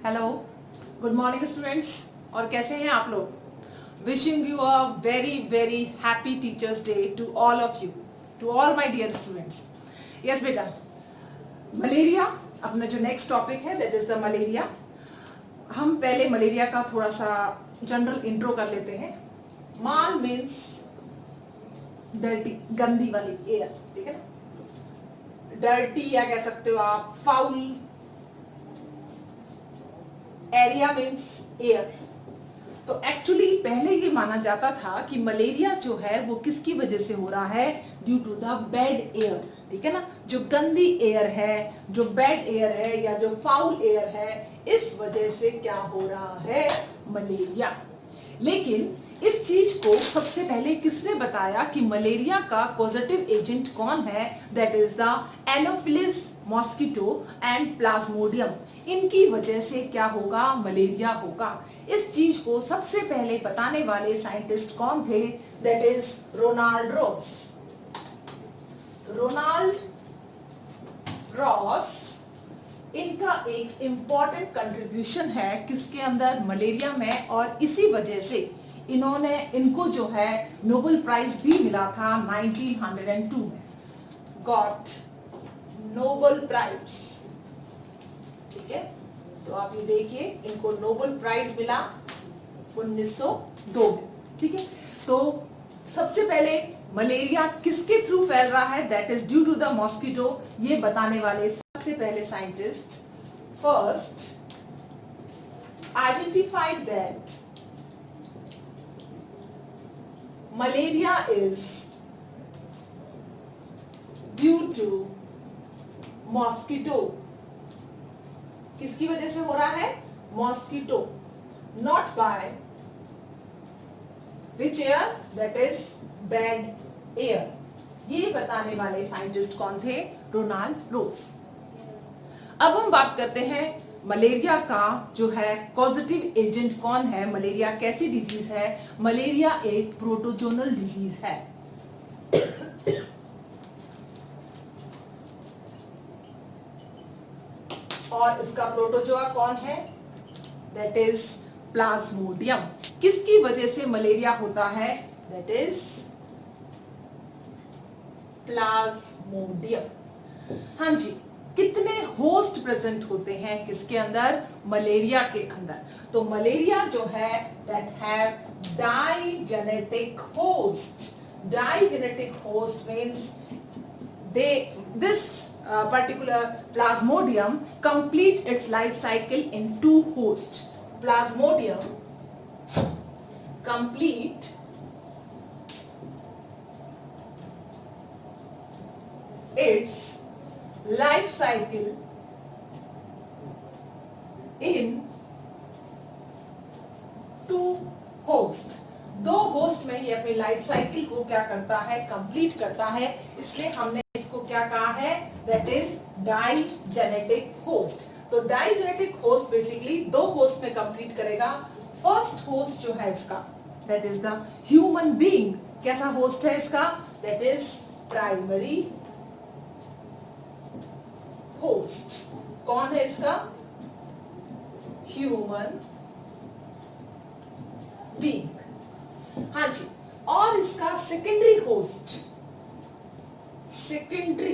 Hello, good morning students. और कैसे हैं आप लोग? Wishing you a very very happy teachers day to all of you, to all my dear students. Yes बेटा, malaria अपना जो नेक्स्ट टॉपिक है दैट इज द मलेरिया। हम पहले मलेरिया का थोड़ा सा जनरल इंट्रो कर लेते हैं। माल मीन्स डर्टी, गंदी वाली एयर, ठीक है ना। डर्टी या कह सकते हो आप फाउल। Area means air. तो एक्चुअली पहले ये माना जाता था कि मलेरिया जो है वो किसकी वजह से हो रहा है? Due to the bad air, ठीक है ना। जो गंदी एयर है, जो बैड एयर है या जो फाउल एयर है, इस वजह से क्या हो रहा है? मलेरिया। लेकिन इस चीज को सबसे पहले किसने बताया कि मलेरिया का पॉजिटिव एजेंट कौन है? That is the Anopheles mosquito and Plasmodium. इनकी वजह से क्या होगा? मलेरिया होगा। इस चीज को सबसे पहले बताने वाले साइंटिस्ट कौन थे? That is Ronald Ross. Ronald Ross, इनका एक इंपॉर्टेंट कंट्रीब्यूशन है किसके अंदर? मलेरिया में। और इसी वजह से इनको जो है नोबेल प्राइज भी मिला था 1902 में। गॉट नोबेल प्राइज, ठीक है। तो आप ये देखिए, इनको नोबेल प्राइज मिला 1902 में, ठीक है। तो सबसे पहले मलेरिया किसके थ्रू फैल रहा है? That is due to the mosquito. ये बताने वाले सबसे पहले scientist first identified that malaria is due to mosquito. किसकी वजह से हो रहा है? Mosquito. Not by which air? That is bad air. ये बताने वाले साइंटिस्ट कौन थे? Ronald Ross. अब हम बात करते हैं मलेरिया का जो है पॉजिटिव एजेंट कौन है। मलेरिया कैसी डिजीज है? मलेरिया एक प्रोटोजोनल डिजीज है। और इसका प्रोटोजोआ कौन है? That is Plasmodium. किसकी वजह से मलेरिया होता है? That is Plasmodium. हाँ जी। कितने होस्ट प्रेजेंट होते हैं किसके अंदर? मलेरिया के अंदर। तो मलेरिया जो है that have digenetic host. Digenetic host means this particular plasmodium complete its life cycle in two hosts. Plasmodium complete its life cycle in two hosts. दो होस्ट में ही अपनी लाइफ साइकिल को क्या करता है? कंप्लीट करता है। इसलिए हमने इसको क्या कहा है? That is digenetic host. तो डाइजेनेटिक होस्ट बेसिकली दो होस्ट में कंप्लीट करेगा। फर्स्ट होस्ट जो है इसका that is the human being. कैसा होस्ट है इसका? That is primary host. कौन है इसका? Human being. हाँ जी। और इसका सेकेंडरी होस्ट, सेकेंडरी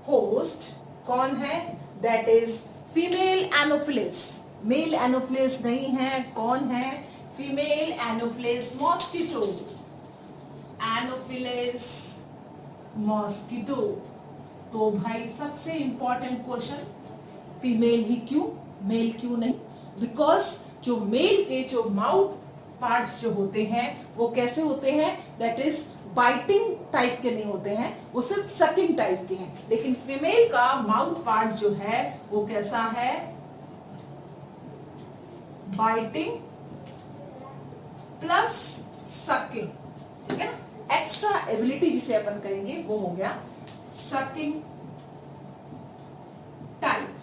होस्ट कौन है? That is female anopheles. Male anopheles नहीं है। कौन है? Female anopheles mosquito. Anopheles mosquito. तो भाई सबसे इंपॉर्टेंट क्वेश्चन, फीमेल ही क्यों, मेल क्यों नहीं? बिकॉज जो मेल के जो माउथ पार्ट्स जो होते हैं वो कैसे होते हैं? दैट इज बाइटिंग टाइप के नहीं होते हैं, वो सिर्फ सकिंग टाइप के हैं। लेकिन फीमेल का माउथ पार्ट जो है वो कैसा है? बाइटिंग प्लस सकिंग, ठीक है ना। एक्स्ट्रा एबिलिटी जिसे अपन कहेंगे वो हो गया सकिंग टाइप,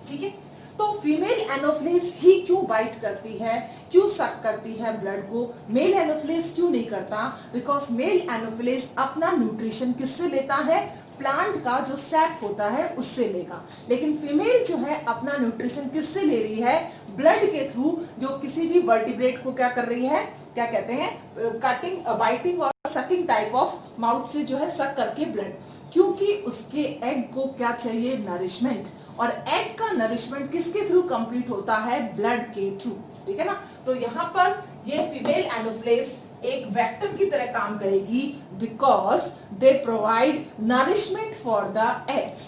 ठीक है। तो फीमेल एनोफिलिस ही क्यों बाइट करती है, क्यों सक करती है ब्लड को? मेल एनोफिलिस क्यों नहीं करता? बिकॉज मेल एनोफिलिस अपना न्यूट्रिशन किससे लेता है? प्लांट का जो सैप होता है उससे लेगा, लेकिन फीमेल जो है अपना न्यूट्रिशन किससे ले रही है, ब्लड के थ्रू, जो किसी भी वर्टिब्रेट को क्या कर रही है, क्या कहते हैं, कटिंग, बाइटिंग और सकिंग टाइप ऑफ माउथ से जो है सक करके ब्लड, क्योंकि उसके एग को क्या चाहिए, नरिशमेंट, और एग का नरिशमेंट किसके थ्रू कंप्लीट होता है, ब्लड के थ्रू, ठीक है ना। तो यहाँ पर ये फीमेल एनोफ्लेस एक वेक्टर की तरह काम करेगी, because they provide nourishment for the eggs,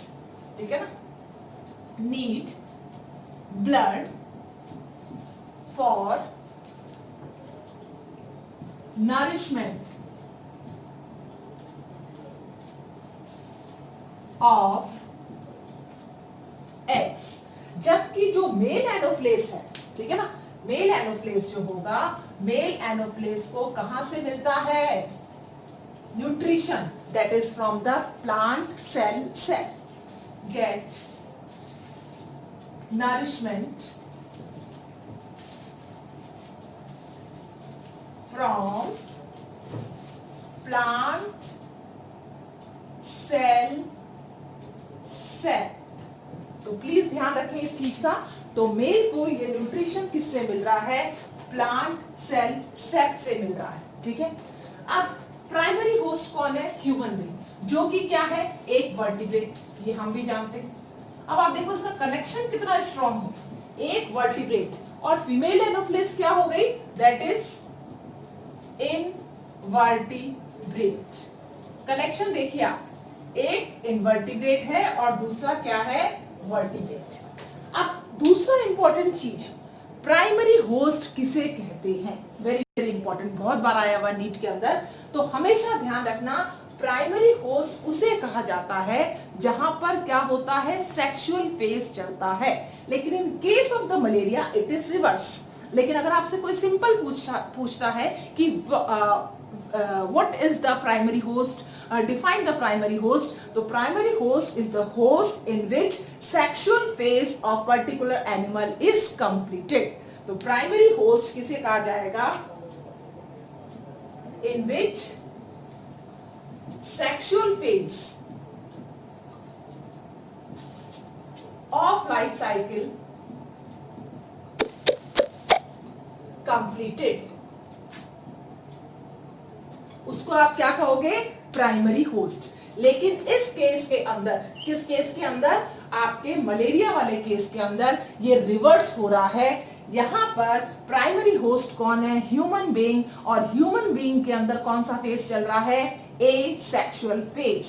ठीक है ना, need blood for nourishment of eggs. जबकि जो मेल एनोफ्लेस है, ठीक है ना, मेल एनोफ्लेस जो होगा, मेल एनोफ्लेस को कहां से मिलता है, nutrition, that is from the plant cell, get nourishment from plant cell. तो प्लीज ध्यान रखें इस चीज का। तो मेल को ये न्यूट्रिशन किससे मिल रहा है, प्लांट सेल सेप से मिल रहा है, ठीक है। अब प्राइमरी होस्ट कौन है, ह्यूमन बीइंग, जो कि क्या है, एक वर्टिब्रेट, ये हम भी जानते हैं। अब आप देखो इसका कनेक्शन कितना स्ट्रॉन्ग है, एक वर्टिब्रेट और फीमेल एनोफ्लेस क्या हो गई, दैट इज इनवर्टिब्रेट। कनेक्शन देखिए आप, एक इनवर्टिब्रेट है और दूसरा क्या है, वर्टिब्रेट। अब दूसरा इंपॉर्टेंट चीज, प्राइमरी होस्ट किसे कहते हैं, वेरी वेरी इंपॉर्टेंट, बहुत बार आया हुआ नीट के अंदर। तो हमेशा ध्यान रखना, प्राइमरी होस्ट उसे कहा जाता है जहां पर क्या होता है, सेक्सुअल फेज चलता है। लेकिन इन case of the malaria it is reverse. लेकिन अगर आपसे कोई सिंपल पूछता है कि what is the primary host, define the primary host, तो primary host is the host in which sexual phase of particular animal is completed। तो primary host किसे कहा जाएगा, in which sexual phase of life cycle completed, उसको आप क्या कहोगे, primary host. लेकिन इस केस के अंदर, किस केस के अंदर, आपके मलेरिया वाले केस के अंदर ये रिवर्स हो रहा है। यहां पर प्राइमरी होस्ट कौन है, ह्यूमन बीइंग, और ह्यूमन बीइंग के अंदर कौन सा फेज चल रहा है, ए सेक्सुअल फेज।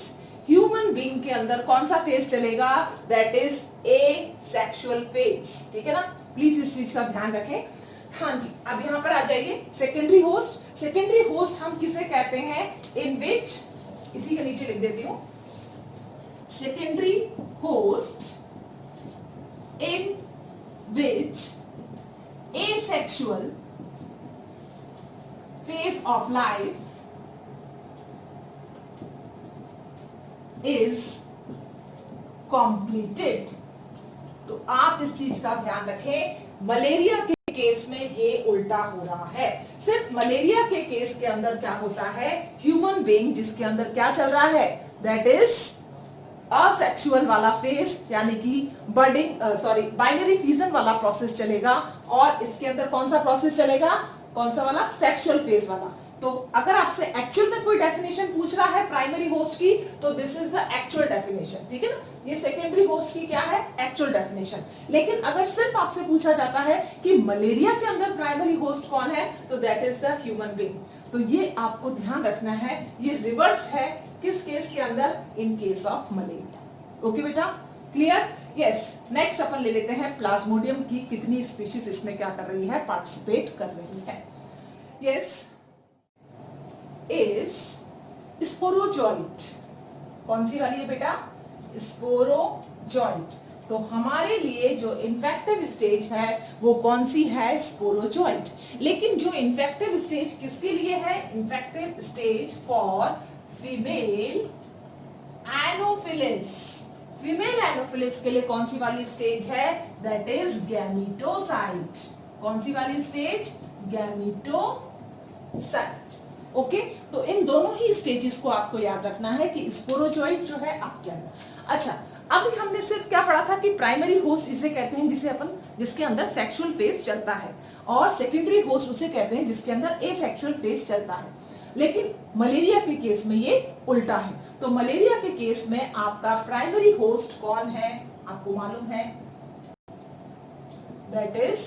ह्यूमन बीइंग के अंदर कौन सा फेज चलेगा, that is a sexual phase, ठीक है ना। प्लीज इस चीज का ध्यान रखें। हाँ जी, अब यहां पर आ जाइए, सेकेंडरी होस्ट। सेकेंडरी होस्ट हम किसे कहते हैं, इन विच, इसी के नीचे लिख देती हूं, secondary host in which asexual phase of life is completed। तो आप इस चीज का ध्यान रखें, मलेरिया के केस में ये उल्टा हो रहा है। सिर्फ मलेरिया के केस के अंदर क्या होता है, ह्यूमन बीइंग जिसके अंदर क्या चल रहा है, दैट इज असेक्सुअल वाला फेज, यानी कि बाइनरी फिजन वाला प्रोसेस चलेगा, और इसके अंदर कौन सा प्रोसेस चलेगा, कौन सा वाला, सेक्सुअल फेज वाला। तो अगर आपसे एक्चुअल में कोई डेफिनेशन पूछ रहा है प्राइमरी होस्ट की, तो this is the actual definition, ठीक है ना। ये सेकेंडरी होस्ट की क्या है, एक्चुअल डेफिनेशन। लेकिन अगर सिर्फ आपसे पूछा जाता है कि मलेरिया के अंदर प्राइमरी होस्ट कौन है, तो that is the human being. तो ये आपको ध्यान रखना है, ये रिवर्स है, किस केस के अंदर, इन केस ऑफ मलेरिया। ओके बेटा, क्लियर, यस। नेक्स्ट अपन ले लेते हैं प्लाज्मोडियम की कितनी स्पीशीज इसमें क्या कर रही है, पार्टिसिपेट कर रही है। Yes, is sporozoite. कौन सी वाली है बेटा, स्पोरोजॉइट। तो हमारे लिए जो इन्फेक्टिव स्टेज है वो कौन सी है, स्पोरोजॉइट। लेकिन जो इन्फेक्टिव स्टेज किसके लिए है, infective stage for female Anopheles. Female Anopheles के लिए कौन सी वाली स्टेज है, दैट इज गैमीटोसाइट। कौन सी वाली स्टेज, गैमीटोसाइट। ओके, तो इन दोनों ही स्टेजेस को आपको याद रखना है कि स्पोरोजोइट जो है आपके अंदर। अच्छा, अभी हमने सिर्फ क्या पढ़ा था कि प्राइमरी होस्ट इसे कहते हैं जिसे अपन जिसके अंदर सेक्सुअल फेज चलता है, और सेकेंडरी होस्ट उसे कहते हैं जिसके अंदर एसेक्सुअल फेज चलता है। लेकिन मलेरिया के केस में ये उल्टा है। तो मलेरिया के केस में आपका प्राइमरी होस्ट कौन है, आपको मालूम है, दैट इज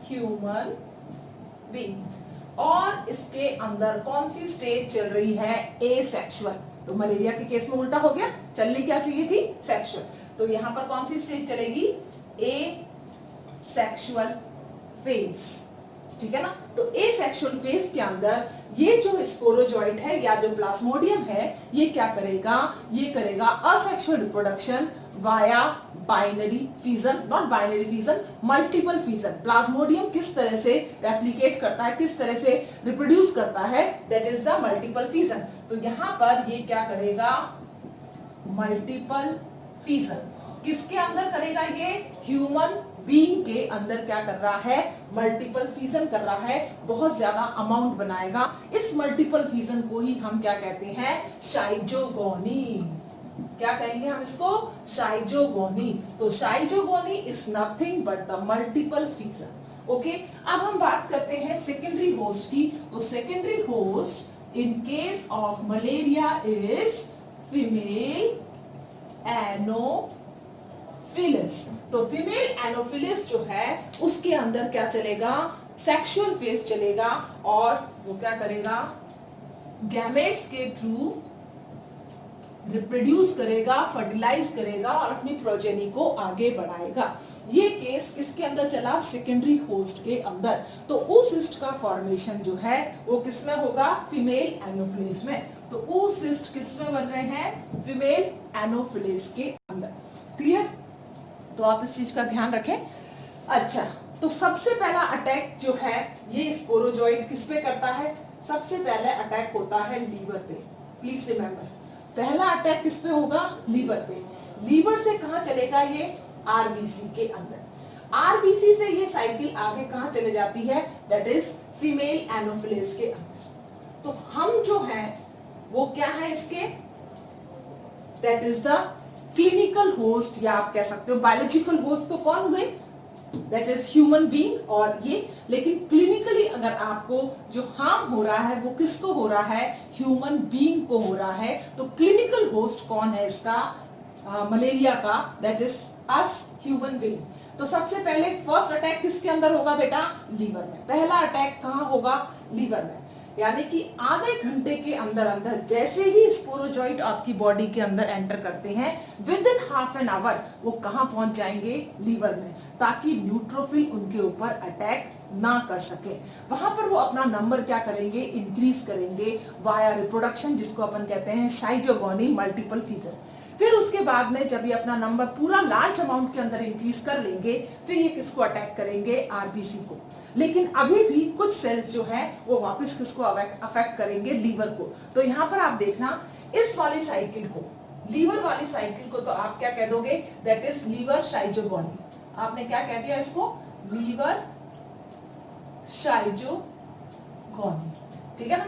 ह्यूमन बीइंग, और इसके अंदर कौन सी स्टेज चल रही है, एसेक्सुअल। तो मलेरिया के केस में उल्टा हो गया, चलनी क्या चाहिए थी, सेक्सुअल। तो यहां पर कौन सी स्टेज चलेगी, एसेक्सुअल फेज, ठीक है ना। तो एसेक्सुअल फेज के अंदर ये जो स्पोरोजोइट है या जो प्लाज्मोडियम है, ये क्या करेगा, ये करेगा asexual reproduction via binary fission, not binary fission, multiple fission. Plasmodium किस तरह से रेप्लिकेट करता है, किस तरह से रिप्रोड्यूस करता है, that is the multiple fission. तो यहां पर ये क्या करेगा, मल्टीपल फीजन किसके अंदर करेगा, ये ह्यूमन बीइंग के अंदर क्या कर रहा है, मल्टीपल फीजन कर रहा है, बहुत ज्यादा अमाउंट बनाएगा। इस मल्टीपल फीजन को ही हम क्या कहते हैं, शाइजोगोनी। क्या कहेंगे हम इसको, शाइजोगोनी। तो schizogony is nothing but the multiple fission. Okay, अब हम बात करते हैं सेकेंडरी होस्ट की। तो secondary host in case of malaria is female Anopheles. तो फीमेल एनोफिलिस जो है उसके अंदर क्या चलेगा, सेक्सुअल फेज चलेगा, और वो क्या करेगा, गैमेट्स के थ्रू रिप्रोड्यूस करेगा, फर्टिलाइज करेगा और अपनी प्रोजेनी को आगे बढ़ाएगा। ये केस किसके अंदर चला, सेकेंडरी होस्ट के अंदर। तो oocyst का फॉर्मेशन जो है वो किसमें होगा, फीमेल एनोफिलिस में। तो oocyst किसमें बन रहे हैं, फीमेल एनोफिलिस के अंदर। क्लियर, तो आप इस चीज का ध्यान रखें। अच्छा, तो सबसे पहला अटैक जो है ये स्पोरोजोइट किस पे करता है, सबसे पहले अटैक होता है लीवर पे। प्लीज रिमेंबर, पहला अटैक किस पे होगा, लीवर पे। लीवर से कहां चलेगा, ये आरबीसी के अंदर। आरबीसी से ये साइकिल आगे कहां चले जाती है, दैट इज फीमेल एनोफिलिस के अंदर। तो हम जो है वो क्या है इसके, that is the clinical host, या आप कह सकते हो बायोलॉजिकल होस्ट। तो कौन हुए, दैट इज ह्यूमन बीइंग और ये। लेकिन क्लिनिकली अगर आपको जो हार्म हो रहा है वो किसको हो रहा है, ह्यूमन बीइंग को हो रहा है। तो क्लिनिकल होस्ट कौन है इसका, मलेरिया का, that is us human being. तो सबसे पहले फर्स्ट अटैक किसके अंदर होगा बेटा, लीवर में। पहला अटैक कहां होगा, लीवर में। यानी कि आधे घंटे के अंदर अंदर जैसे ही स्पोरोजोइट आपकी बॉडी के अंदर एंटर करते हैं, with in half an hour वो कहां पहुंच जाएंगे, लीवर में, ताकि न्यूट्रोफिल उनके ऊपर अटैक ना कर सके। वहां पर वो अपना नंबर क्या करेंगे, इंक्रीज करेंगे वाया रिप्रोडक्शन, जिसको अपन कहते हैं शाइजोगोनी मल्टीपल फीजर। फिर उसके बाद में जब ये अपना नंबर पूरा लार्ज अमाउंट के अंदर इंक्रीज कर लेंगे, फिर ये किसको अटैक करेंगे, आरबीसी को। लेकिन अभी भी कुछ सेल्स जो है वो वापस किसको अफेक्ट करेंगे, लीवर को। तो यहां पर आप देखना, इस वाली साइकिल को, लीवर वाली साइकिल को तो आप क्या कह दोगे, दैट इज लीवर शाइजोगोनी। आपने क्या कह दिया इसको, लीवर शाइजोगोनी, ठीक है ना।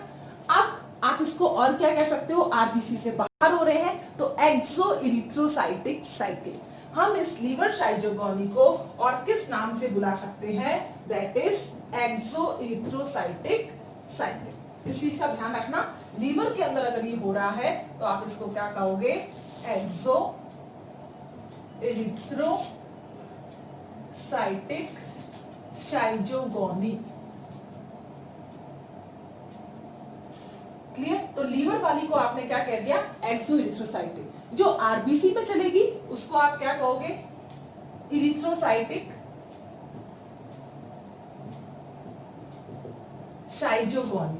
अब आप इसको और क्या कह सकते हो, आरबीसी से बाहर हो रहे हैं तो एक्सो इरिथ्रोसाइटिक साइकिल। हम इस लीवर शाइजोगोनी को और किस नाम से बुला सकते हैं, that is exo erythrocytic cycle. इस चीज का ध्यान रखना, लीवर के अंदर अगर ये हो रहा है तो आप इसको क्या कहोगे, एक्सो इरिथ्रोसाइटिक शाइजोगोनी। क्लियर, तो लीवर वाली को आपने क्या कह दिया, एक्सो इरिथ्रोसाइटिक। जो आरबीसी में चलेगी उसको आप क्या कहोगे, इरिथ्रोसाइटिक शाइजोगोनी।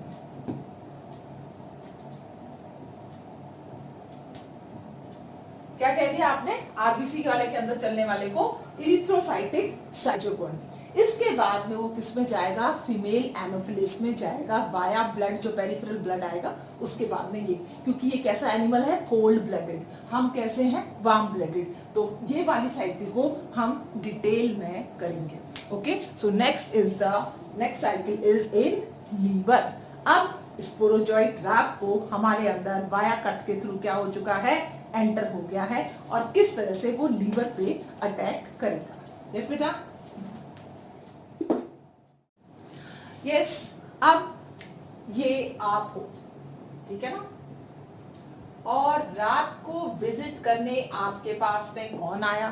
क्या कह दिया आपने, आरबीसी वाले के अंदर चलने वाले को इरिथ्रोसाइटिक शाइजोगोनी। इसके बाद में वो किस में जाएगा, फीमेल एनोफिलिस में जाएगा वाया ब्लड, जो पेरिफेरल ब्लड आएगा उसके बाद में ये, क्योंकि ये कैसा एनिमल है, कोल्ड ब्लडेड, हम कैसे हैं, वार्म ब्लडेड। तो ये वाली साइकिल को हम डिटेल में करेंगे। Okay, so next cycle is in liver. अब स्पोरोजॉइट रात को हमारे अंदर वाया कट के थ्रू क्या हो चुका है, एंटर हो गया है, और किस तरह से वो लीवर पे अटैक करेगा। यस बेटा, यस। अब ये आप हो, ठीक है ना, और रात को विजिट करने आपके पास में कौन आया,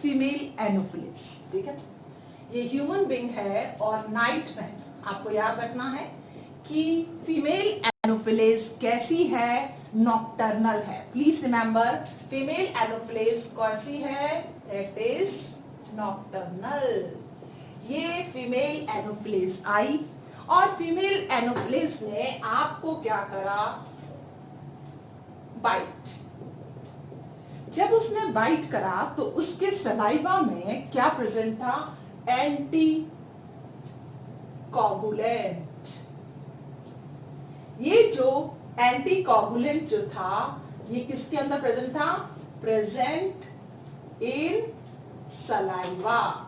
फीमेल एनोफिलिस, ठीक है। ये ह्यूमन बीइंग है और नाइट में आपको याद रखना है कि फीमेल एनोफिलिस कैसी है, नॉक्टर्नल है। प्लीज रिमेंबर, फीमेल एनोफिलिस कैसी है, दैट इज नॉक्टर्नल। ये फीमेल एनोफिलिस आई और फीमेल एनोफिलिस ने आपको क्या करा, बाइट। जब उसने बाइट करा तो उसके सलाइवा में क्या प्रेजेंट था, एंटी कोगुलेंट। ये जो एंटी कोगुलेंट जो था, ये किसके अंदर प्रेजेंट था, प्रेजेंट इन सलाइवा।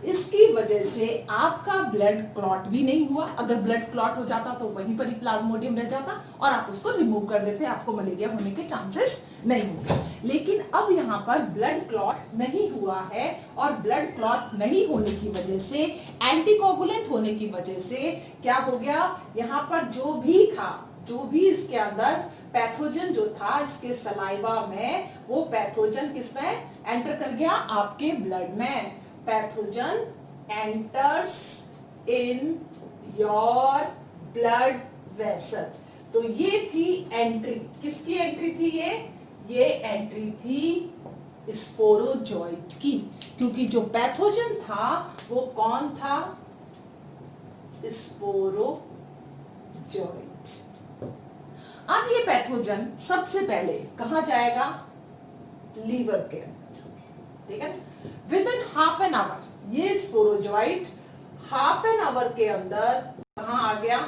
इसकी वजह से आपका ब्लड क्लॉट भी नहीं हुआ। अगर ब्लड क्लॉट हो जाता तो वहीं पर ही प्लाज्मोडियम रह जाता और आप उसको रिमूव कर देते, आपको मलेरिया होने के चांसेस नहीं होते। लेकिन अब यहाँ पर ब्लड क्लॉट नहीं हुआ है और ब्लड क्लॉट नहीं होने की वजह से, एंटीकोगुलेंट होने की वजह से क्या हो गया, यहाँ पर जो भी था, जो भी इसके अंदर पैथोजन जो था इसके सलाइवा में, वो पैथोजन किसमें एंटर कर गया, आपके ब्लड में। Pathogen enters in your blood vessel. तो ये थी एंट्री, किसकी एंट्री थी ये एंट्री थी स्पोरोजॉइट की, क्योंकि जो पैथोजन था वो कौन था, स्पोरोजॉइट। अब ये पैथोजन सबसे पहले कहां जाएगा, लीवर के अंदर, ठीक है। With in half an hour ये स्पोरोजॉइट हाफ एन आवर के अंदर कहां आ गया,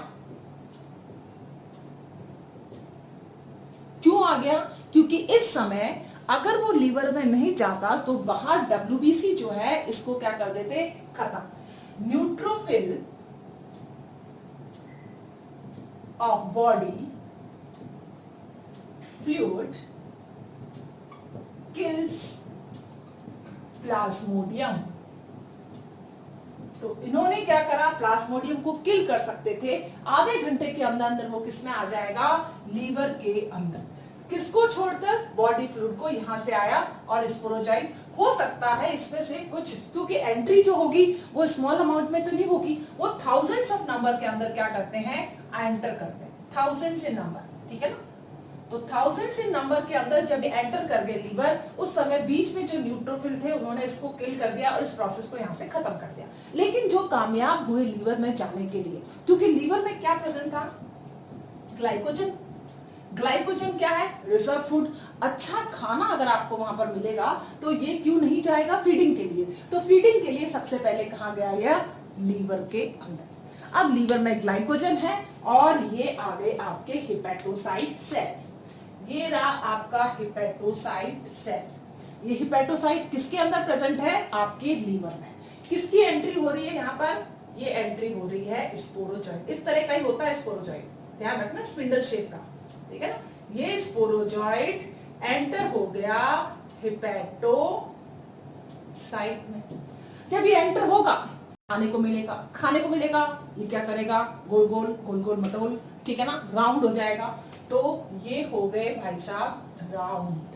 क्यों आ गया, क्योंकि इस समय अगर वो लीवर में नहीं जाता तो बाहर WBC जो है इसको क्या कर देते, खत्म। Neutrophil of body fluid kills Plasmodium. तो इन्होंने क्या करा, प्लाज्मोडियम को किल कर सकते थे, आधे घंटे के अंदर अंदर वो किसमें आ जाएगा, लीवर के अंदर। किसको छोड़कर, बॉडी फ्लूइड को। यहां से आया और स्पोरोजॉइट हो सकता है इसमें से कुछ, क्योंकि एंट्री जो होगी वो स्मॉल अमाउंट में तो नहीं होगी, वो थाउजेंड्स ऑफ नंबर के अंदर क्या करते हैं, एंटर करते हैं, थाउजेंड्स इन नंबर, ठीक है ना। तो थाउजेंड्स इन नंबर के अंदर जब एंटर कर गए लीवर, उस समय बीच में जो न्यूट्रोफिल थे उन्होंने इसको किल कर दिया और इस प्रोसेस को यहां से खत्म कर दिया। लेकिन जो कामयाब हुए लीवर में जाने के लिए, क्योंकि लीवर में क्या प्रेजेंट था, ग्लाइकोजन। ग्लाइकोजन क्या है, रिजर्व फूड। अच्छा खाना अगर आपको वहां पर मिलेगा तो ये क्यों नहीं जाएगा, फीडिंग के लिए। तो फीडिंग के लिए सबसे पहले कहां गया, यह लीवर के अंदर। अब लीवर में ग्लाइकोजन है और ये आ गए आपके हिपैटोसाइट सेल। ये रहा आपका हिपैटोसाइट सेल। ये हिपैटोसाइट किसके अंदर प्रेजेंट है, आपके लीवर में। किसकी एंट्री हो रही है यहाँ पर, ये एंट्री हो रही है स्पोरोजॉइट। इस तरह का ही होता है स्पोरोजॉइट, ध्यान रखना, स्पिंडल शेप का, ठीक है ना। ये स्पोरोजॉइट एंटर हो गया हिपैटोसाइट में। जब ये एंटर होगा खाने को मिलेगा, ये क्या करेगा, गोल गोल मटोल, ठीक है ना, राउंड हो जाएगा। तो ये हो गए भाई साहब राउंड,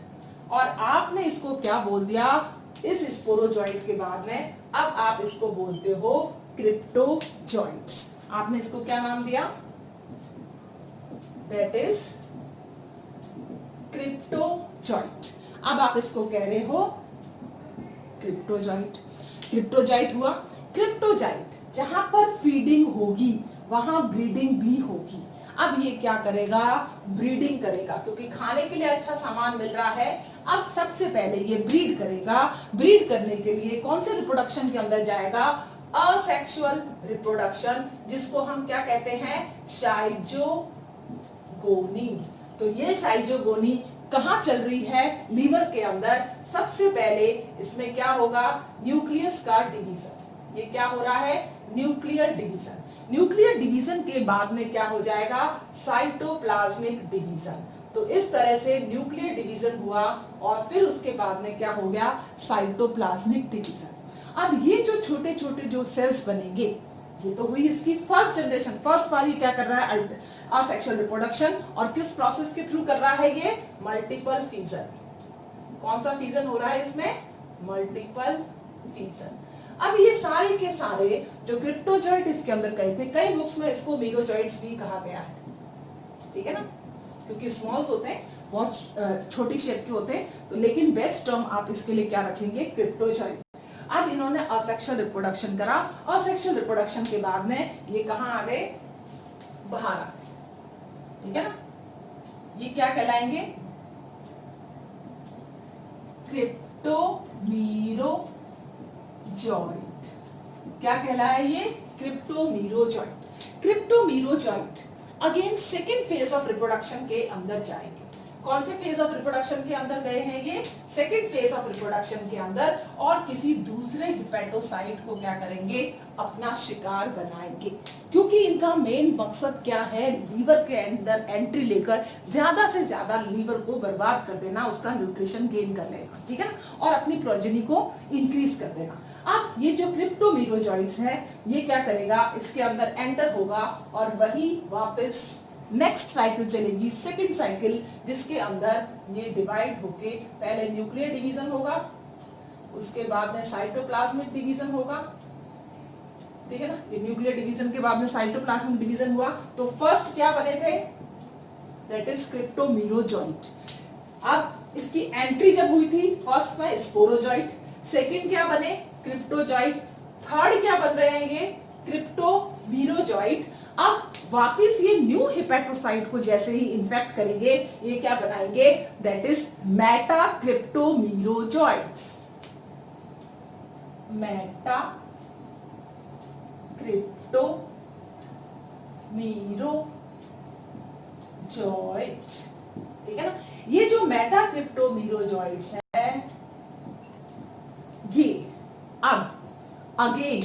और आपने इसको क्या बोल दिया, इस स्पोरोजॉइट के बाद में अब आप इसको बोलते हो क्रिप्टोजॉइट्स। आपने इसको क्या नाम दिया, दैट इज क्रिप्टोजॉइट। अब आप इसको कह रहे हो क्रिप्टोजॉइट। क्रिप्टोजॉइट हुआ। क्रिप्टोजॉइट जहां पर फीडिंग होगी वहां ब्रीडिंग भी होगी। अब ये क्या करेगा, ब्रीडिंग करेगा, क्योंकि खाने के लिए अच्छा सामान मिल रहा है। अब सबसे पहले ये ब्रीड करेगा। ब्रीड करने के लिए कौन से रिप्रोडक्शन के अंदर जाएगा, असेक्सुअल रिप्रोडक्शन, जिसको हम क्या कहते हैं, शाइजोगोनी। तो ये शाइजोगोनी कहां चल रही है, लीवर के अंदर। सबसे पहले इसमें क्या होगा, न्यूक्लियस का डिवीजन। ये क्या हो रहा है, न्यूक्लियर डिवीजन। न्यूक्लियर डिवीजन के बाद में क्या हो जाएगा, साइटोप्लाज्मिक डिवीजन। तो इस तरह से न्यूक्लियर डिवीजन हुआ और फिर उसके बाद में क्या हो गया, साइटोप्लाज्मिक डिवीजन। अब ये जो छोटे छोटे जो सेल्स बनेंगे, ये तो हुई इसकी फर्स्ट जनरेशन। फर्स्ट वाली क्या कर रहा है, असेक्सुअल रिप्रोडक्शन, और किस प्रोसेस के थ्रू कर रहा है ये, मल्टीपल फीजन। कौन सा फीजन हो रहा है इसमें, मल्टीपल फीजन। अब ये सारे के सारे जो क्रिप्टोजॉइट इसके अंदर गए थे, कई बुक्स में इसको मीरोजॉइट्स भी कहा गया है, ठीक है ना, क्योंकि स्मॉल्स होते हैं, बहुत छोटी शेप के होते हैं, तो लेकिन बेस्ट टर्म आप इसके लिए क्या रखेंगे, क्रिप्टोजॉइट। अब इन्होंने असेक्सुअल रिप्रोडक्शन करा, असेक्सुअल रिप्रोडक्शन के बाद में ये कहां आ गए, बाहर आ गए, ठीक है ना। ये क्या कहलाएंगे, क्रिप्टोमीरोजॉइट। क्या कहलाए ये, cryptomerozoite. Cryptomerozoite again second phase of reproduction के अंदर जाएंगे। कौन से फेज ऑफ रिप्रोडक्शन के अंदर गए हैं ये, सेकेंड फेज ऑफ रिप्रोडक्शन के अंदर, और किसी दूसरे हिपेटोसाइट को क्या करेंगे, अपना शिकार बनाएंगे। क्योंकि इनका मेन मकसद क्या है, लीवर के अंदर एंट्री लेकर ज्यादा से ज्यादा लीवर को बर्बाद कर देना, उसका न्यूट्रिशन गेन कर लेना, ठीक है ना, और अपनी प्रोजेनी को इंक्रीज कर देना। अब ये जो क्रिप्टोमीरोजॉइट्स है, ये क्या करेगा, इसके अंदर एंटर होगा और वही वापस नेक्स्ट साइकिल चलेगी, सेकंड साइकिल, जिसके अंदर ये डिवाइड होके पहले न्यूक्लियर डिवीजन होगा, उसके बाद में साइटोप्लाज्मिक डिवीजन होगा, ठीक है ना। ये न्यूक्लियर डिवीजन के बाद में साइटोप्लाज्मिक डिवीजन हुआ, तो फर्स्ट क्या बने थे, दैट इज क्रिप्टोमीरोजॉइट। अब इसकी एंट्री जब हुई थी फर्स्ट में स्पोरोजॉइट, सेकंड क्या बने, क्रिप्टोजॉइट, थर्ड क्या बन रहे हैं ये, क्रिप्टोमीरोजॉइट। अब वापिस ये न्यू हिपेटोसाइट को जैसे ही इन्फेक्ट करेंगे, ये क्या बनाएंगे, दैट इज मेटाक्रिप्टोमीरोजॉइट्स। मेटाक्रिप्टोमीरोजॉइट्स, ठीक है ना। ये जो मेटाक्रिप्टोमीरोजॉइट्स है, ये अब अगेन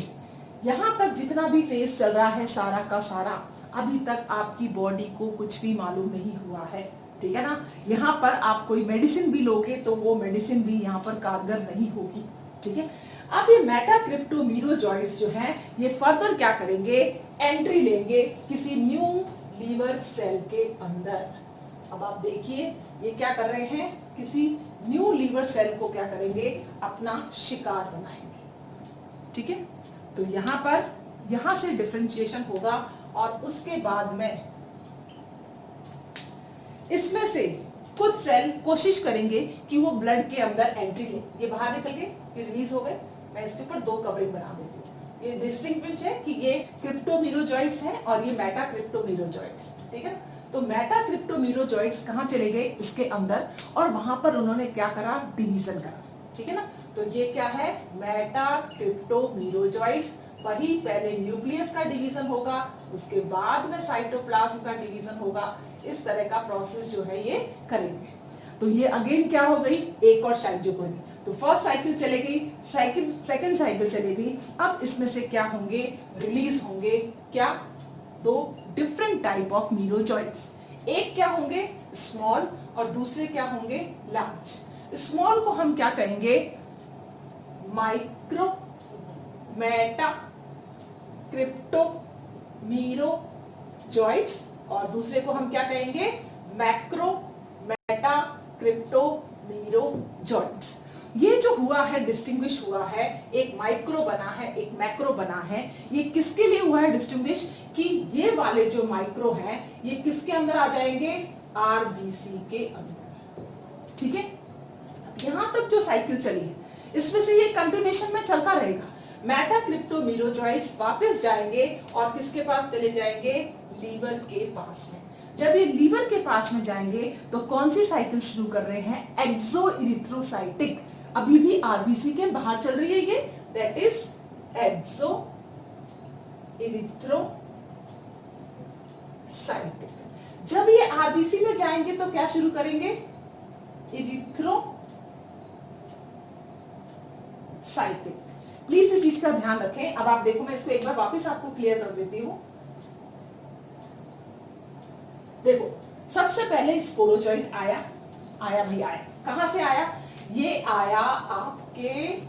यहां तक जितना भी फेज चल रहा है सारा का सारा, अभी तक आपकी बॉडी को कुछ भी मालूम नहीं हुआ है, ठीक है ना। यहाँ पर आप कोई मेडिसिन भी लोगे तो वो मेडिसिन भी यहाँ पर कारगर नहीं होगी, ठीक है। अब ये मेटाक्रिप्टोमीरोजॉइट्स जो हैं, ये फर्दर क्या करेंगे, एंट्री लेंगे किसी न्यू लीवर सेल के अंदर। अब आप देखिए ये क्या कर रहे हैं, किसी न्यू लीवर सेल को क्या करेंगे, अपना शिकार बनाएंगे, ठीक है। तो यहां पर यहां से डिफरेंशिएशन होगा और उसके बाद में इसमें से कुछ सेल कोशिश करेंगे कि वो ब्लड के अंदर एंट्री ले, ये बाहर निकल गए, ये रिलीज हो गए। मैं इसके ऊपर दो कवरिंग बना देती हूँ। ये डिस्टिंग्विश है कि ये क्रिप्टोमीरोजॉइट्स हैं और ये मेटाक्रिप्टोमीरोजॉइट्स, ठीक है। तो मेटाक्रिप्टोमीरोजॉइट्स कहाँ चले गए, इसके अंदर, और वहां पर उन्होंने क्या करा, डिवीजन करा, ठीक है ना। तो ये क्या है, मेटाक्रिप्टोमीरोजॉइट्स। वही पहले न्यूक्लियस का डिवीजन होगा, उसके बाद में साइटोप्लाज्म का डिवीजन होगा। इस तरह का प्रोसेस जो है ये करेंगे। तो ये अगेन क्या हो गई, एक और साइकिल बनी। तो फर्स्ट साइकिल चले गई, सेकंड साइकिल चले गई। अब इसमें से क्या होंगे, रिलीज होंगे क्या, दो डिफरेंट टाइप ऑफ मीरोजॉइट्स। एक क्या होंगे, स्मॉल, और दूसरे क्या होंगे, लार्ज। स्मॉल को हम क्या कहेंगे, माइक्रो मेटाक्रिप्टोमीरोजॉइट्स, और दूसरे को हम क्या कहेंगे, मैक्रो मेटाक्रिप्टोमीरोजॉइट्स। ये जो हुआ है, डिस्टिंग्विश हुआ है, एक माइक्रो बना है, एक मैक्रो बना है। ये किसके लिए हुआ है डिस्टिंग्विश, कि ये वाले जो माइक्रो हैं ये किसके अंदर आ जाएंगे, आरबीसी के अंदर, ठीक है। यहां तक जो साइकिल चली है इसमें से ये कंटिन्यूएशन में चलता रहेगा। मेटाक्रिप्टोमीरोजॉइट्स वापस जाएंगे और किसके पास चले जाएंगे, लीवर के पास में। जब ये लीवर के पास में जाएंगे तो कौन सी साइकिल शुरू कर रहे हैं, एक्सो इरिथ्रोसाइटिक। अभी भी आरबीसी के बाहर चल रही है ये, दैट इज एक्सो इरिथ्रोसाइटिक। जब ये आरबीसी में जाएंगे तो क्या शुरू करेंगे, इरिथ्रोसाइटिक। प्लीज इस चीज का ध्यान रखें। अब आप देखो, मैं इसको एक बार वापस आपको क्लियर कर देती हूँ। देखो, सबसे पहले स्पोरोजॉइट आया भाई आया। कहां से आया? ये आया आपके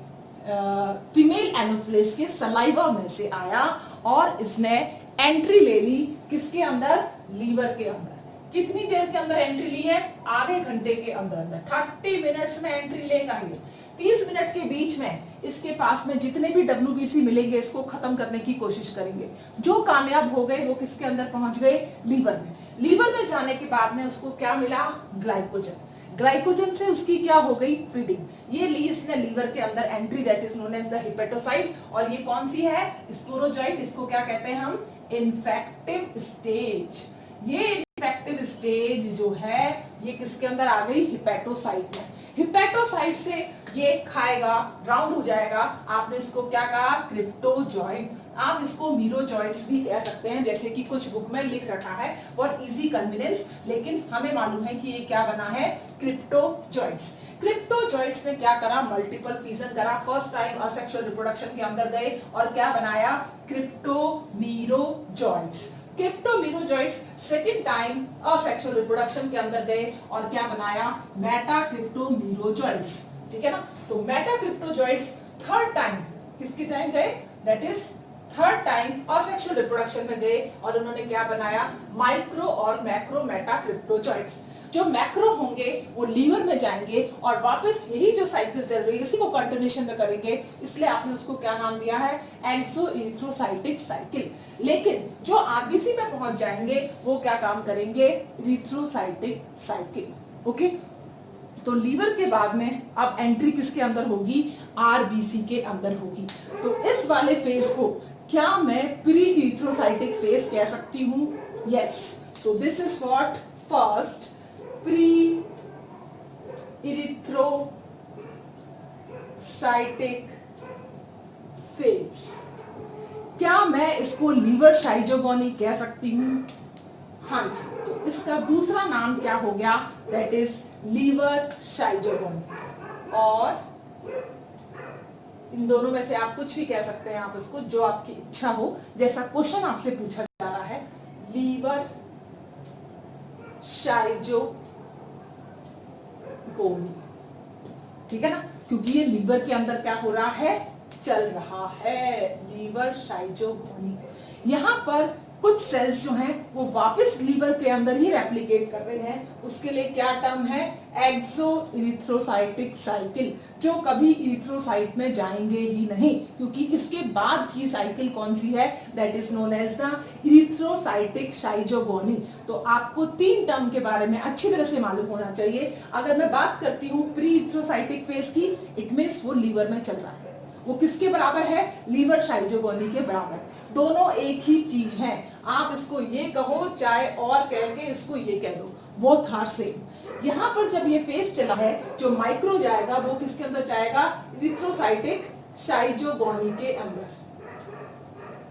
फीमेल एनोफिलिस के सलाइवा में से आया और इसने एंट्री ले ली किसके अंदर? लीवर के अंदर। कितनी देर के अंदर एंट्री ली है? आधे घंटे के अंदर 30 मिनट्स में एंट्री लेगा ये। 30 मिनट के बीच में इसके पास में जितने भी WBC मिलेंगे इसको खत्म करने की कोशिश करेंगे। जो कामयाब हो गए वो किसके अंदर पहुंच गए? लीवर में। लीवर में जाने के बाद में उसको क्या मिला? ग्लाइकोजन। ग्लाइकोजन से उसकी क्या हो गई? फीडिंग। ये ली इसने लीवर के अंदर entry, that is known as the hepatocyte. और ये कौन सी है? स्पोरोजॉइट। इसको क्या कहते हैं हम? Infective stage. ये इन्फेक्टिव स्टेज जो है ये किसके अंदर आ गई? हिपेटोसाइट में। हिपेटोसाइट से ये खाएगा, राउंड हो जाएगा। आपने इसको क्या कहा? क्रिप्टोजॉइंट। आप इसको मीरोजॉइंट्स भी कह सकते हैं, जैसे कि कुछ बुक में लिख रखा है फॉर इजी कन्वीनियंस, लेकिन हमें मालूम है कि ये क्या बना है? क्रिप्टोजॉइंट्स। क्रिप्टोजॉइंट्स ने क्या करा? मल्टीपल फिजन करा। फर्स्ट टाइम असेक्सुअल रिप्रोडक्शन के अंदर गए और क्या बनाया? क्रिप्टोमीरोजॉइंट्स। क्रिप्टोमीरोजॉइट्स सेकंड टाइम असेक्सुअल रिप्रोडक्शन के अंदर गए और क्या बनाया? मेटाक्रिप्टोमीरोजॉइट्स। ठीक है ना? तो मेटाक्रिप्टोजॉइट्स थर्ड टाइम किसके टाइम गए? That is third time asexual reproduction में गए और उन्होंने क्या बनाया? माइक्रो और मैक्रो मेटाक्रिप्टोजॉइट्स। जो मैक्रो होंगे वो लीवर में जाएंगे और वापस यही जो साइकिल चल रही है इसी को कंटिन्यूएशन में करेंगे, इसलिए आपने उसको क्या नाम दिया है? एक्सोइरिथ्रोसाइटिक साइकिल। लेकिन जो आरबीसी में पहुंच जाएंगे वो क्या काम करेंगे? Erythrocytic cycle. ओके, तो लीवर के बाद में अब एंट्री किसके अंदर होगी? आरबीसी के अंदर होगी। तो इस वाले फेज को क्या मैं प्री इरिथ्रोसाइटिक फेज कह सकती हूं? Yes. So this is what? First pre erythrocytic phase. क्या मैं इसको लीवर शाइजोगोनी कह सकती हूं? हाँ जी। तो इसका दूसरा नाम क्या हो गया? That is liver schizogony. और इन दोनों में से आप कुछ भी कह सकते हैं, आप इसको जो आपकी इच्छा हो, जैसा क्वेश्चन आपसे पूछा जा रहा है। लीवर शाइजोगोनी। ठीक है ना? क्योंकि ये लीवर के अंदर क्या हो रहा है? चल रहा है लीवर शाइजोगोनी। यहां पर कुछ सेल्स जो हैं वो वापस लीवर के अंदर ही रेप्लिकेट कर रहे हैं। उसके लिए क्या टर्म है? एक्सोइरिथ्रोसाइटिक साइकिल। जो कभी इरिथ्रोसाइट में जाएंगे ही नहीं, क्योंकि इसके बाद की साइकिल कौन सी है? That is known as the erythrocytic schizogony. तो आपको 3 टर्म के बारे में अच्छी तरह से मालूम होना चाहिए। अगर मैं बात करती हूँ प्री इरिथ्रोसाइटिक फेज की, इट मींस वो लीवर में चल रहा है। वो किसके बराबर है? लीवर शाइजोगोनी के बराबर। दोनों एक ही चीज है। आप इसको ये कहो चाहे और कह के इसको ये कह दो, बोथ आर सेम। यहां पर जब ये फेज चला है, जो माइक्रो जाएगा वो किसके अंदर जाएगा? इरिथ्रोसाइटिक शाइजोगोनी के अंदर।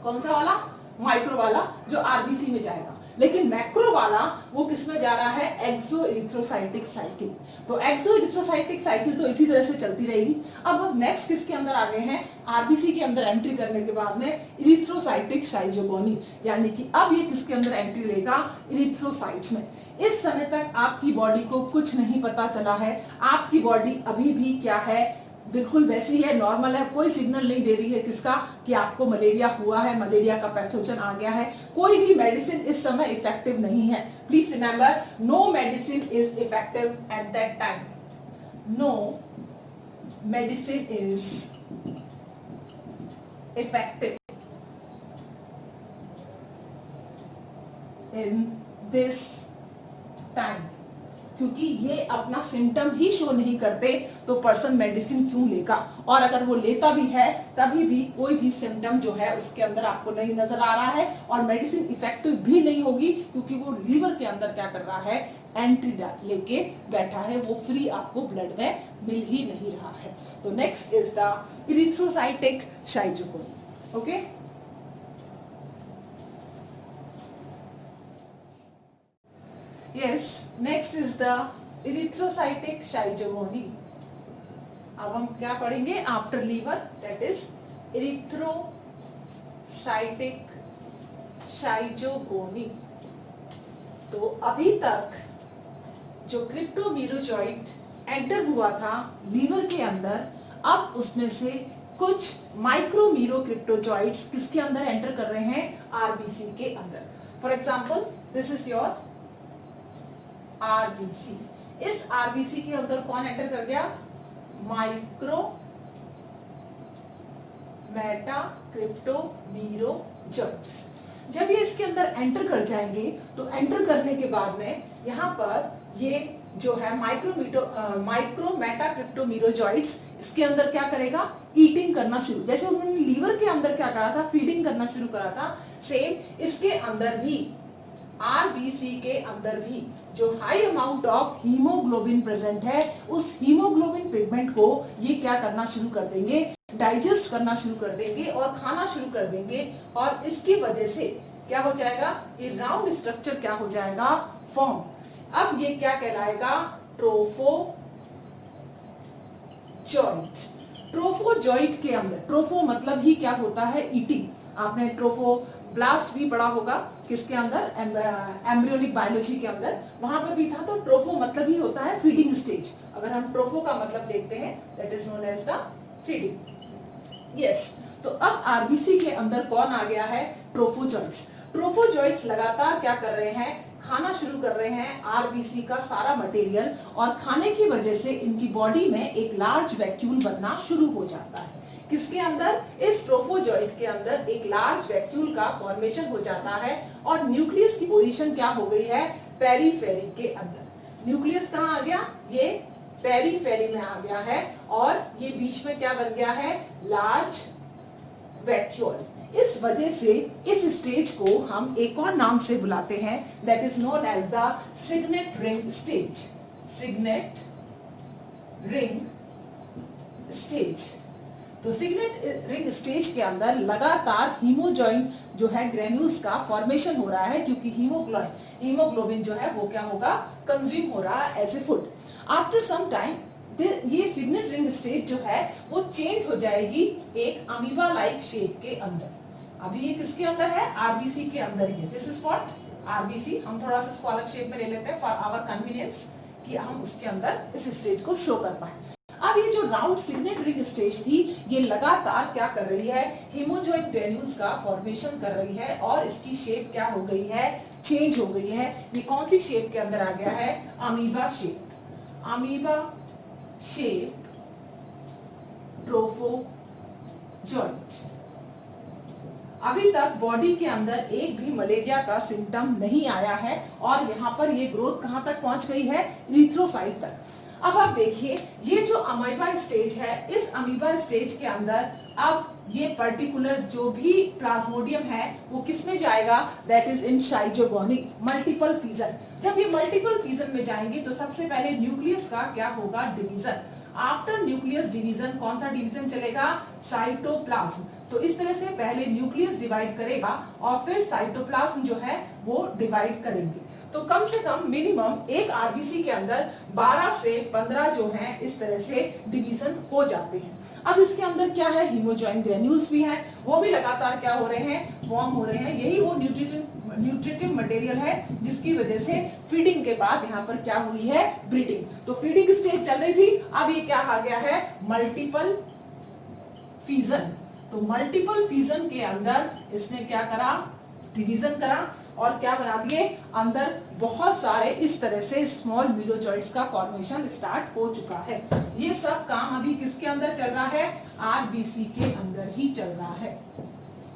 कौन सा वाला? माइक्रो वाला, जो आरबीसी में जाएगा। लेकिन मैक्रो वाला वो किस में जा रहा है? एक्सोइरिथ्रोसाइटिक साइकिल। तो एक्सोइरिथ्रोसाइटिक साइकिल तो इसी तरह से चलती रहेगी। अब नेक्स्ट किसके अंदर आ गए हैं? आरबीसी के अंदर एंट्री करने के बाद में इरिथ्रोसाइटिक शाइजोगोनी, यानी कि अब ये किसके अंदर एंट्री लेगा? इरिथ्रोसाइट्स में। इस समय तक आपकी बॉडी को कुछ नहीं पता चला है। आपकी बॉडी अभी भी क्या है? बिल्कुल वैसी है, नॉर्मल है। कोई सिग्नल नहीं दे रही है किसका? कि आपको मलेरिया हुआ है, मलेरिया का पैथोजन आ गया है। कोई भी मेडिसिन इस समय इफेक्टिव नहीं है। Please remember, no medicine is effective at that time. No medicine is effective in this time. क्योंकि ये अपना सिम्टम ही शो नहीं करते तो पर्सन मेडिसिन क्यों लेगा? और अगर वो लेता भी है तभी भी कोई भी सिम्टम जो है उसके अंदर आपको नहीं नजर आ रहा है और मेडिसिन इफेक्टिव भी नहीं होगी, क्योंकि वो लीवर के अंदर क्या कर रहा है? एंटी लेके बैठा है। वो फ्री आपको ब्लड में मिल ही नहीं रहा है। तो next is the erythrocytic schizogony. Okay, yes, next is the erythrocytic schizogony. अब हम क्या पढ़ेंगे? After liver, that is erythrocytic schizogony. तो अभी तक जो क्रिप्टोमीरोजॉइट एंटर हुआ था लीवर के अंदर, अब उसमें से कुछ माइक्रोमीरो क्रिप्टोजॉइट्स किसके अंदर एंटर कर रहे हैं? आरबीसी के अंदर। For example this is your RBC. इस आरबीसी के अंदर कौन एंटर कर गया? Micro meta cryptomerozoites. जब ये इसके अंदर एंटर कर जाएंगे तो एंटर करने के बाद में यहाँ पर ये जो है माइक्रो मेटा क्रिप्टोमीरोजॉइट्स इसके अंदर क्या करेगा? ईटिंग करना शुरू। जैसे उन्होंने लीवर के अंदर क्या करा था? फीडिंग करना शुरू करा था। सेम इसके अंदर भी, आरबीसी के अंदर भी जो high amount of haemoglobin present है, उस हीमोग्लोबिन पिगमेंट को ये क्या करना शुरू कर देंगे? डाइजेस्ट करना शुरू कर देंगे और खाना शुरू कर देंगे। और इसकी वजह से क्या हो जाएगा? ये राउंड स्ट्रक्चर क्या हो जाएगा? फॉर्म। अब ये क्या कहलाएगा? ट्रोफोजॉइट। ट्रोफोजॉइट के अंदर, ट्रोफो मतलब ही क्या होता है? ईटिंग। आपने ट्रोफोब्लास्ट भी पढ़ा होगा किसके अंदर? एम्ब्रियोनिक बायोलॉजी के अंदर, वहां पर भी था। तो ट्रोफो मतलब ही होता है फीडिंग स्टेज। अगर हम ट्रोफो का मतलब देखते हैं, that is known as the feeding. Yes, तो अब आरबीसी के अंदर कौन आ गया है? ट्रोफोजॉइट्स। ट्रोफोजॉइट्स लगातार क्या कर रहे हैं? खाना शुरू कर रहे हैं आरबीसी का सारा मटेरियल, और खाने की वजह से इनकी बॉडी में एक लार्ज वैक्यूल बनना शुरू हो जाता है। किसके अंदर? इस ट्रोफोजॉइट के अंदर एक लार्ज वैक्यूल का फॉर्मेशन हो जाता है। और न्यूक्लियस की पोजीशन क्या हो गई है? पेरीफेरी के अंदर। न्यूक्लियस कहाँ आ गया? ये पेरीफेरी में आ गया है। और ये बीच में क्या बन गया है? Large vacuole. इस वजह से इस स्टेज को हम एक और नाम से बुलाते हैं, that is known as the signet ring stage. Signet ring stage. तो सिग्नेट रिंग स्टेज के अंदर लगातार हीमोजॉइंट जो है ग्रेन्यूल्स का फॉर्मेशन हो रहा है, क्योंकि हीमोग्लोबिन जो है वो क्या होगा? कंज्यूम हो रहा है as a food. After some time ये सिग्नेट रिंग स्टेज जो है वो चेंज हो जाएगी एक अमीबा लाइक शेप के अंदर। अभी ये किसके अंदर है? आरबीसी के अंदर ही है। This is what? आरबीसी। हम थोड़ा सा इसको अलग शेप में ले लेते हैं फॉर आवर कन्वीनियंस, कि हम उसके अंदर इस स्टेज को शो कर पाए। अब ये जो राउंड सिग्नेट रिंग स्टेज थी, ये लगातार क्या कर रही है? हीमोजॉइंट ग्रेन्यूल्स का फॉर्मेशन कर रही है, और इसकी शेप क्या हो गई है? चेंज हो गई है। ये कौन सी शेप के अंदर आ गया है? Amoeba shape. Amoeba shape trophozoite. अभी तक बॉडी के अंदर एक भी मलेरिया का सिम्टम नहीं आया है, और यहाँ पर ये ग्रोथ कहाँ तक पहुंच गई है? इरिथ्रोसाइट तक। अब आप देखिए, ये जो अमीबा स्टेज है, इस अमीबा स्टेज के अंदर अब ये पर्टिकुलर जो भी प्लाज्मोडियम है वो किस में जाएगा? That is in schizogony, multiple fission. जब ये मल्टीपल फीजन में जाएंगे तो सबसे पहले न्यूक्लियस का क्या होगा? डिवीजन। आफ्टर न्यूक्लियस डिवीजन कौन सा डिवीजन चलेगा? साइटोप्लाज्म। तो इस तरह से पहले न्यूक्लियस डिवाइड करेगा और फिर साइटोप्लाज्म जो है वो डिवाइड करेंगे। तो कम से कम मिनिमम एक आरबीसी के अंदर 12 से 15 जो हैं इस तरह से डिवीजन हो जाते हैं। अब इसके अंदर क्या है? हीमोजॉइंट ग्रेन्यूल्स भी हैं, वो भी लगातार क्या हो रहे हैं? फॉर्म हो रहे हैं। यही वो न्यूट्रिटिव मटेरियल है जिसकी वजह से फीडिंग के बाद यहाँ पर क्या हुई है? ब्रीडिंग। तो फीडिंग स्टेज चल रही थी, अब ये क्या आ गया है? Multiple fission. तो मल्टीपल फीजन के अंदर इसने क्या करा? डिवीजन करा, और क्या बना दिए? अंदर बहुत सारे इस तरह से स्मॉल मीरोजॉइट्स का फॉर्मेशन स्टार्ट हो चुका है। ये सब काम अभी किसके अंदर चल रहा है? आरबीसी के अंदर ही चल रहा है।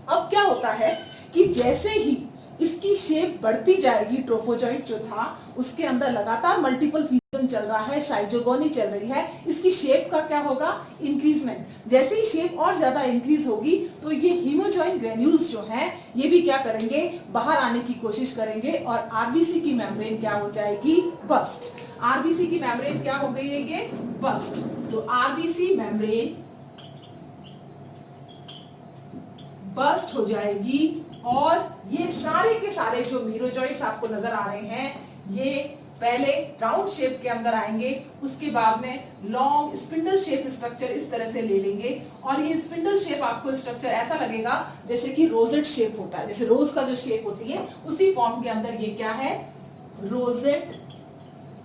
अब क्या होता है कि जैसे ही इसकी शेप बढ़ती जाएगी, ट्रोफोजॉइट जो था उसके अंदर लगातार मल्टीपल फीजन चल रहा है, शाइजोगोनी चल रही है, इसकी शेप का क्या होगा? इंक्रीजमेंट। जैसे ही शेप और ज्यादा इंक्रीज होगी तो ये हीमोजॉइंट ग्रेन्यूल्स जो हैं ये भी क्या करेंगे? बाहर आने की कोशिश करेंगे, और आरबीसी की मेम्ब्रेन क्या हो जाएगी? बस्ट। आरबीसी की मेम्ब्रेन क्या हो गई है? ये बस्ट। तो आरबीसी मेम्ब्रेन बस्ट हो जाएगी, और ये सारे के सारे जो मीरोजॉइट्स आपको नजर आ रहे हैं ये पहले राउंड शेप के अंदर आएंगे, उसके बाद में लॉन्ग स्पिंडल शेप स्ट्रक्चर इस तरह से ले लेंगे और ये स्पिंडल शेप आपको स्ट्रक्चर ऐसा लगेगा जैसे कि रोजेट शेप होता है, जैसे रोज का जो शेप होती है उसी फॉर्म के अंदर ये क्या है, रोजेट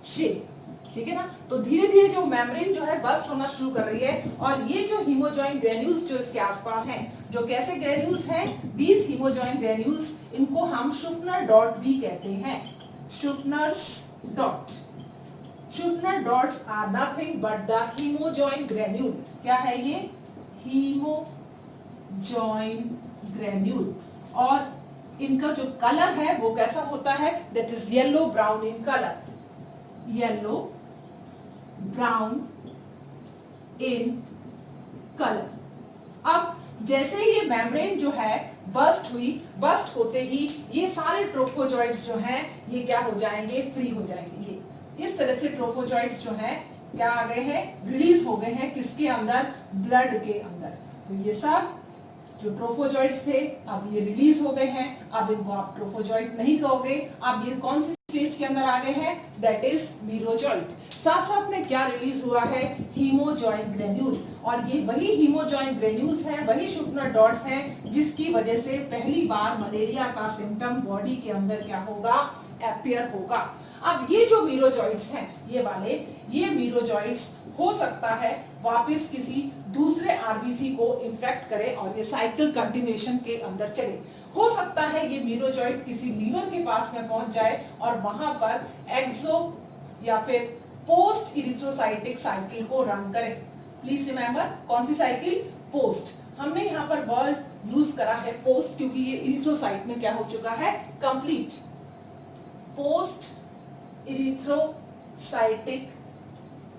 शेप। ठीक है ना। तो धीरे धीरे जो मेम्ब्रेन जो है बस्ट होना शुरू कर रही है और ये जो हीमोजॉइन ग्रेन्यूल्स जो इसके आसपास हैं, जो कैसे ग्रेन्यूल्स हैं, दीज हीमोजॉइन ग्रेन्यूल्स, इनको हम शुफनर डॉट भी कहते हैं, Schuffner's dot. Schuffner dots are nothing but the haemozoin granule. क्या है ये, हीमोजॉइन ग्रेन्यूल। और इनका जो कलर है वो कैसा होता है, that is yellow brown in colour, yellow brown in colour. अब जैसे ये मेम्ब्रेन जो है बस्ट हुई, बस्ट होते ही ये सारे ट्रोफोजॉइट्स जो हैं ये क्या हो जाएंगे, फ्री हो जाएंगे। ये इस तरह से ट्रोफोजॉइट्स जो हैं क्या आ गए हैं, रिलीज हो गए हैं, किसके अंदर, ब्लड के अंदर। तो ये सब जो ट्रोफोजॉइट्स थे अब ये रिलीज हो गए हैं। अब इनको आप ट्रोफोजॉइट नहीं कहोगे, अब ये कौन सी स्टेज के अंदर आ गए हैं, दैट इज मीरोजॉइट। साथ साथ में क्या रिलीज हुआ है, हीमोजॉइन ग्रेन्यूल। और ये वही हीमोजॉइन ग्रेन्यूल्स हैं, वही शुफनर डॉट्स हैं जिसकी वजह से पहली बार मलेरिया का सिम्टम बॉडी के अंदर क्या होगा, अपीयर होगा। अब ये जो मीरोजॉइट्स हैं, ये वाले, ये मीरोजॉइट्स हो सकता है वापस किसी दूसरे आरबीसी को इन्फेक्ट करे और ये साइकिल कंटिन्यूएशन के अंदर चले। हो सकता है ये मीरोजॉइट किसी लीवर के पास में पहुंच जाए और वहां पर एक्सो या फिर पोस्ट इरिथ्रोसाइटिक साइकिल को रन करे। प्लीज रिमेंबर, कौन सी साइकिल, पोस्ट। हमने यहाँ पर वर्ड यूज करा है पोस्ट क्योंकि ये इरिथ्रोसाइट में क्या हो चुका है, complete, post erythrocytic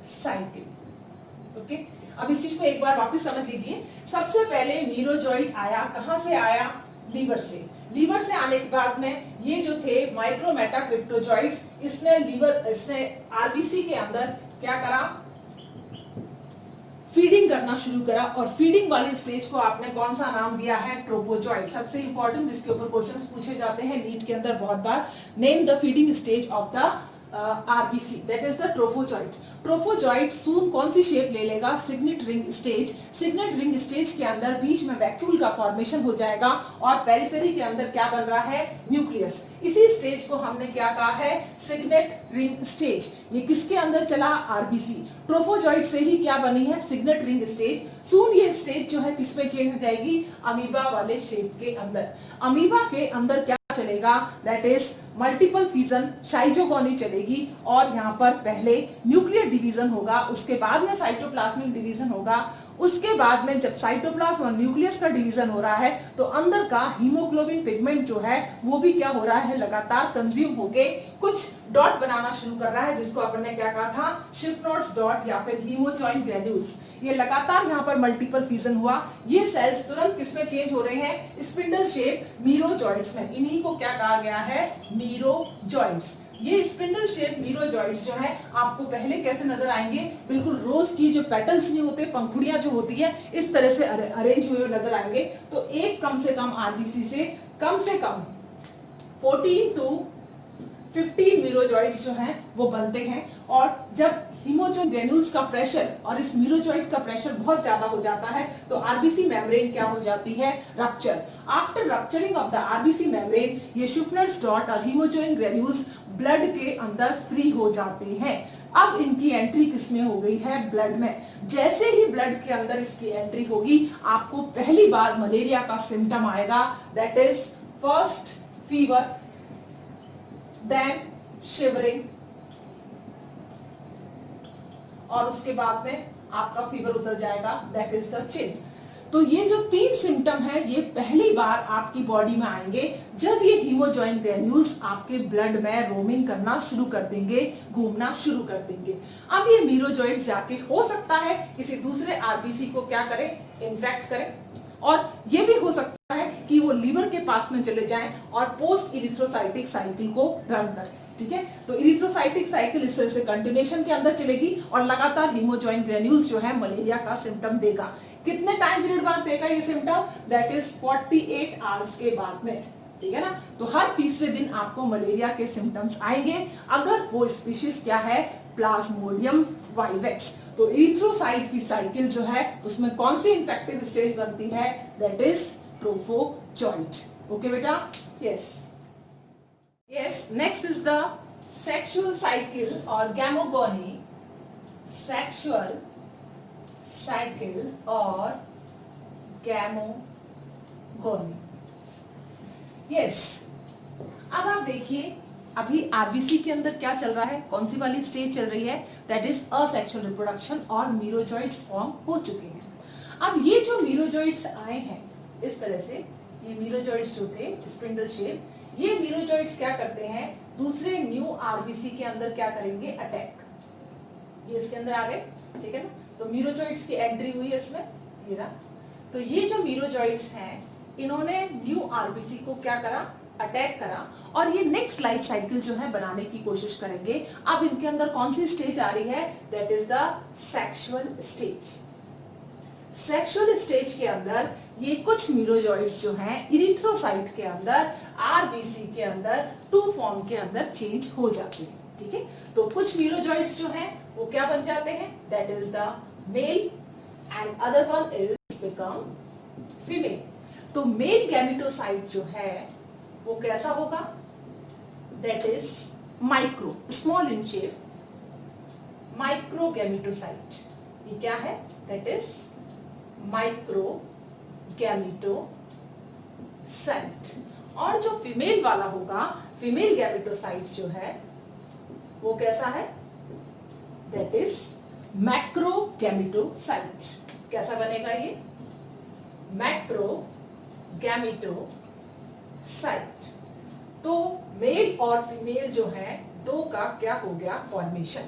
cycle. Okay, अब इस चीज को एक बार वापस समझ लीजिए। सबसे पहले मीरोजॉइट आया, कहां से आया, लीवर से। लीवर से आने के बाद में ये जो थे माइक्रोमेटा क्रिप्टोजॉइट्स, इसने आरबीसी के अंदर क्या करा, फीडिंग करना शुरू करा और फीडिंग वाली स्टेज को आपने कौन सा नाम दिया है, ट्रोपोजॉइट। सबसे इंपॉर्टेंट जिसके ऊपर क्वेश्चंस पूछे जाते हैं नीट के अंदर बहुत बार, name the feeding stage of the RBC, that is the trophozoite. Trophozoite soon कौन सी शेप ले लेगा, signet ring stage. Signet ring stage के अंदर बीच में वैक्यूल का फॉर्मेशन हो जाएगा और पेरिफेरी के अंदर क्या बन रहा है, न्यूक्लियस। इसी स्टेज को हमने क्या कहा है, सिग्नेट रिंग स्टेज। ये किसके अंदर चला, आरबीसी। ट्रोफोजॉइट से ही क्या बनी है, सिग्नेट रिंग स्टेज। सून ये स्टेज जो है किसमें चेंज हो जाएगी, अमीबा वाले शेप के अंदर। अमीबा के अंदर क्या चलेगा, दैट इज मल्टीपल फिजन, शाइजोगोनी चलेगी और यहाँ पर पहले न्यूक्लियर डिवीजन होगा, उसके बाद में साइटोप्लाज्मिक डिवीजन होगा। उसके बाद में जब साइटोप्लाज्म और न्यूक्लियस का डिवीजन हो रहा है तो अंदर का हीमोग्लोबिन पिगमेंट जो है वो भी क्या हो रहा है, लगातार कंज्यूम होके कुछ डॉट बनाना शुरू कर रहा है, जिसको अपन ने क्या कहा था, शिफ्नोट्स डॉट या फिर हीमोजॉइन ग्रेन्यूल्स। ये लगातार यहाँ पर मल्टीपल फिजन हुआ। ये सेल्स तुरंत किसमें चेंज हो रहे हैं, स्पिंडल शेप मीरोजॉइट्स में। इन्हीं को क्या कहा गया है, मीरोजॉइट्स। ये स्पिंडल शेप मीरोजॉइट्स जो है आपको पहले कैसे नजर आएंगे, बिल्कुल रोज की जो पेटल्स नहीं होते, पंखुड़ियां जो होती है इस तरह से अरेंज हुए नजर आएंगे। तो एक कम से कम आरबीसी से कम 14 to 15 मीरोजॉइट्स जो हैं वो बनते हैं। और जब हीमोजॉइन ग्रेन्यूल्स का प्रेशर और इस मीरोजॉइट का प्रेशर बहुत ज्यादा हो जाता है तो आरबीसी मेम्ब्रेन क्या हो जाती है, rupture. After rupturing of the RBC membrane ये शुफनर्स डॉट और हीमोजॉइन ग्रेन्यूल्स ब्लड के अंदर फ्री हो जाते हैं। अब इनकी एंट्री किसमें हो गई है, ब्लड में। जैसे ही ब्लड के अंदर इसकी एंट्री होगी आपको पहली बार मलेरिया का सिम्टम आएगा, that is first fever, then shivering और उसके बाद में आपका फीवर उतर जाएगा, दैट इज द चिल। तो ये जो 3 सिम्टम है ये पहली बार आपकी बॉडी में आएंगे जब ये हीमोजॉइन ग्रेन्यूल्स आपके ब्लड में रोमिंग करना शुरू कर देंगे, घूमना शुरू कर देंगे। अब ये मीरोजॉइट्स जाके हो सकता है किसी दूसरे आरबीसी को क्या करे, इन्फेक्ट करे, और ये भी हो सकता है कि वो लीवर के पास में चले जाएं और पोस्ट इरिथ्रोसाइटिक साइकिल को रन करें। ठीक है, तो इरिथ्रोसाइटिक साइकिल इस तरह से कंटिन्यूएशन के अंदर चलेगी और लगातार हीमोजॉइन ग्रेन्यूल्स जो है मलेरिया का सिम्टम देगा। कितने टाइम पीरियड बाद देगा ये सिम्टम, दैट इज 48 आवर्स के बाद में। ठीक है ना। तो हर तीसरे दिन आपको मलेरिया के सिम्टम्स आएंगे अगर वो स्पीशीज क्या है, प्लाज्मोडियम वाइवेक्स। तो इरिथ्रोसाइट की साइकिल जो है उसमें कौन सी इन्फेक्टिव स्टेज बनती है, दैट इज ट्रोफोजोइट। ओके बेटा, yes yes. Next is the sexual cycle और गैमोगोनी, सेक्सुअल साइकिल और गैमोगोनी। यस, अब आप देखिए अभी आरबीसी के अंदर क्या चल रहा है, कौन सी वाली स्टेज चल रही है, दैट इज असेक्सुअल रिप्रोडक्शन और मीरोजॉइड्स फॉर्म हो चुके हैं। अब ये जो मीरोजॉइड्स आए हैं इस तरह से, ये मीरोजॉइड्स जो थे स्पिंडल शेप, ये मीरोजॉइड्स क्या करते हैं, दूसरे न्यू आरबीसी के अंदर क्या करेंगे, अटैक। ये इसके अंदर आ गए, ठीक है ना। तो मीरोजॉइड्स की एंट्री हुई है इसमें, ये रहा। तो ये जो मीरोजॉइड्स हैं इन्होंने न्यू आरबीसी को क्या करा, अटैक करा, और ये नेक्स्ट लाइफ साइकिल जो है बनाने की कोशिश करेंगे। अब इनके अंदर कौन सी स्टेज आ रही है, that is the sexual stage. Sexual stage के अंदर ये कुछ मीरोजॉइड्स जो हैं इरिथ्रोसाइट के अंदर, आरबीसी के अंदर, टू फॉर्म के अंदर चेंज हो जाते हैं, ठीक है। तो कुछ मीरोजॉइड्स जो हैं वो क्या बन जाते हैं, that is the male and other one is become female. तो मेल गैमेटोसाइट जो है वो कैसा होगा, that is micro, small in shape, micro gametocyte. ये क्या है, दैट इज माइक्रो गैमेटोसाइट। और जो फीमेल वाला होगा, फीमेल गैमेटोसाइट जो है वो कैसा है, दैट इज मैक्रो गैमेटोसाइट। कैसा बनेगा ये, मैक्रो गैमेटोसाइट। तो मेल और फीमेल जो है दो का क्या हो गया, फॉर्मेशन।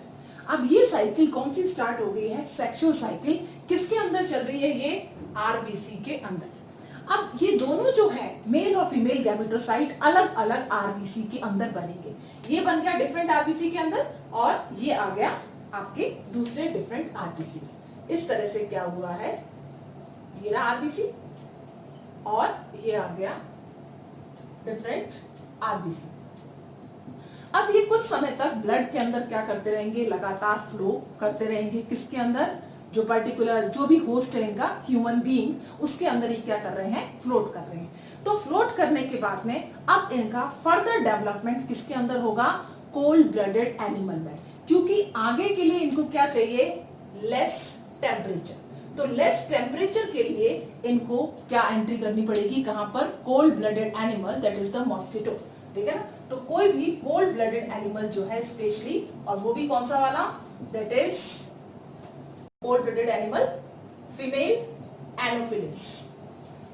अब ये साइकिल कौन सी स्टार्ट हो गई है, सेक्सुअल साइकिल, किसके अंदर चल रही है, ये आरबीसी के अंदर। अब ये दोनों जो है मेल और फीमेल गैमेटोसाइट अलग अलग आरबीसी के अंदर बनेंगे। ये बन गया डिफरेंट आरबीसी के अंदर और ये आ गया आपके दूसरे डिफरेंट आरबीसी। इस तरह से क्या हुआ है, ये रहा आरबीसी और ये आ गया डिफरेंट आरबीसी। अब ये कुछ समय तक ब्लड के अंदर क्या करते रहेंगे, लगातार फ्लो करते रहेंगे। किसके अंदर, जो पर्टिकुलर जो भी होस्ट है इनका, ह्यूमन बीइंग, उसके अंदर ही क्या कर रहे हैं, फ्लोट कर रहे हैं। तो फ्लोट करने के बाद में अब इनका फर्दर डेवलपमेंट किसके अंदर होगा, कोल्ड ब्लडेड एनिमल में, क्योंकि आगे के लिए इनको क्या चाहिए, लेस टेम्परेचर। तो लेस टेम्परेचर के लिए इनको क्या एंट्री करनी पड़ेगी, कहां पर, cold blooded animal, that is the mosquito, ठीक है ना। तो कोई भी कोल्ड ब्लडेड एनिमल जो है स्पेशली, और वो भी कौन सा वाला, that is cold blooded animal, female Anopheles.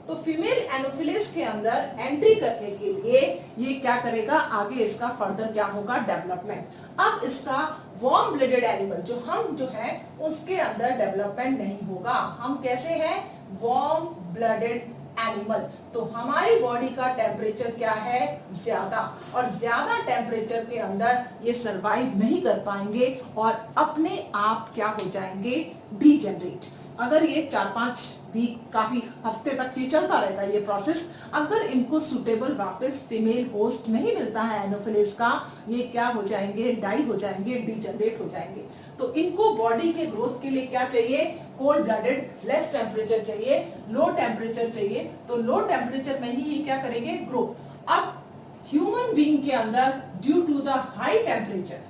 तो फीमेल एनोफिलिस के अंदर एंट्री करने के लिए ये क्या करेगा, आगे इसका फर्दर क्या होगा, डेवलपमेंट। अब इसका वार्म ब्लडेड एनिमल जो हम जो है उसके अंदर डेवलपमेंट नहीं होगा। हम कैसे हैं, वार्म ब्लडेड एनिमल। तो हमारी बॉडी का टेम्परेचर क्या है, ज्यादा, और ज्यादा टेम्परेचर के अंदर ये सरवाइव नहीं कर पाएंगे और अपने आप क्या हो जाएंगे, डीजेनरेट। अगर ये 4-5 वीक, काफी हफ्ते तक ये चलता रहता है ये प्रोसेस, अगर इनको सुटेबल वापस फीमेल होस्ट नहीं मिलता है एनोफिलिस का, ये क्या हो जाएंगे, डाई हो जाएंगे, डीजेनरेट हो जाएंगे। तो इनको बॉडी के ग्रोथ के लिए क्या चाहिए, कोल्ड ब्लडेड, लेस टेम्परेचर चाहिए, लो टेम्परेचर चाहिए। तो लो टेम्परेचर में ही ये क्या करेंगे, ग्रो। अब ह्यूमन बीइंग के अंदर due to the high temperature,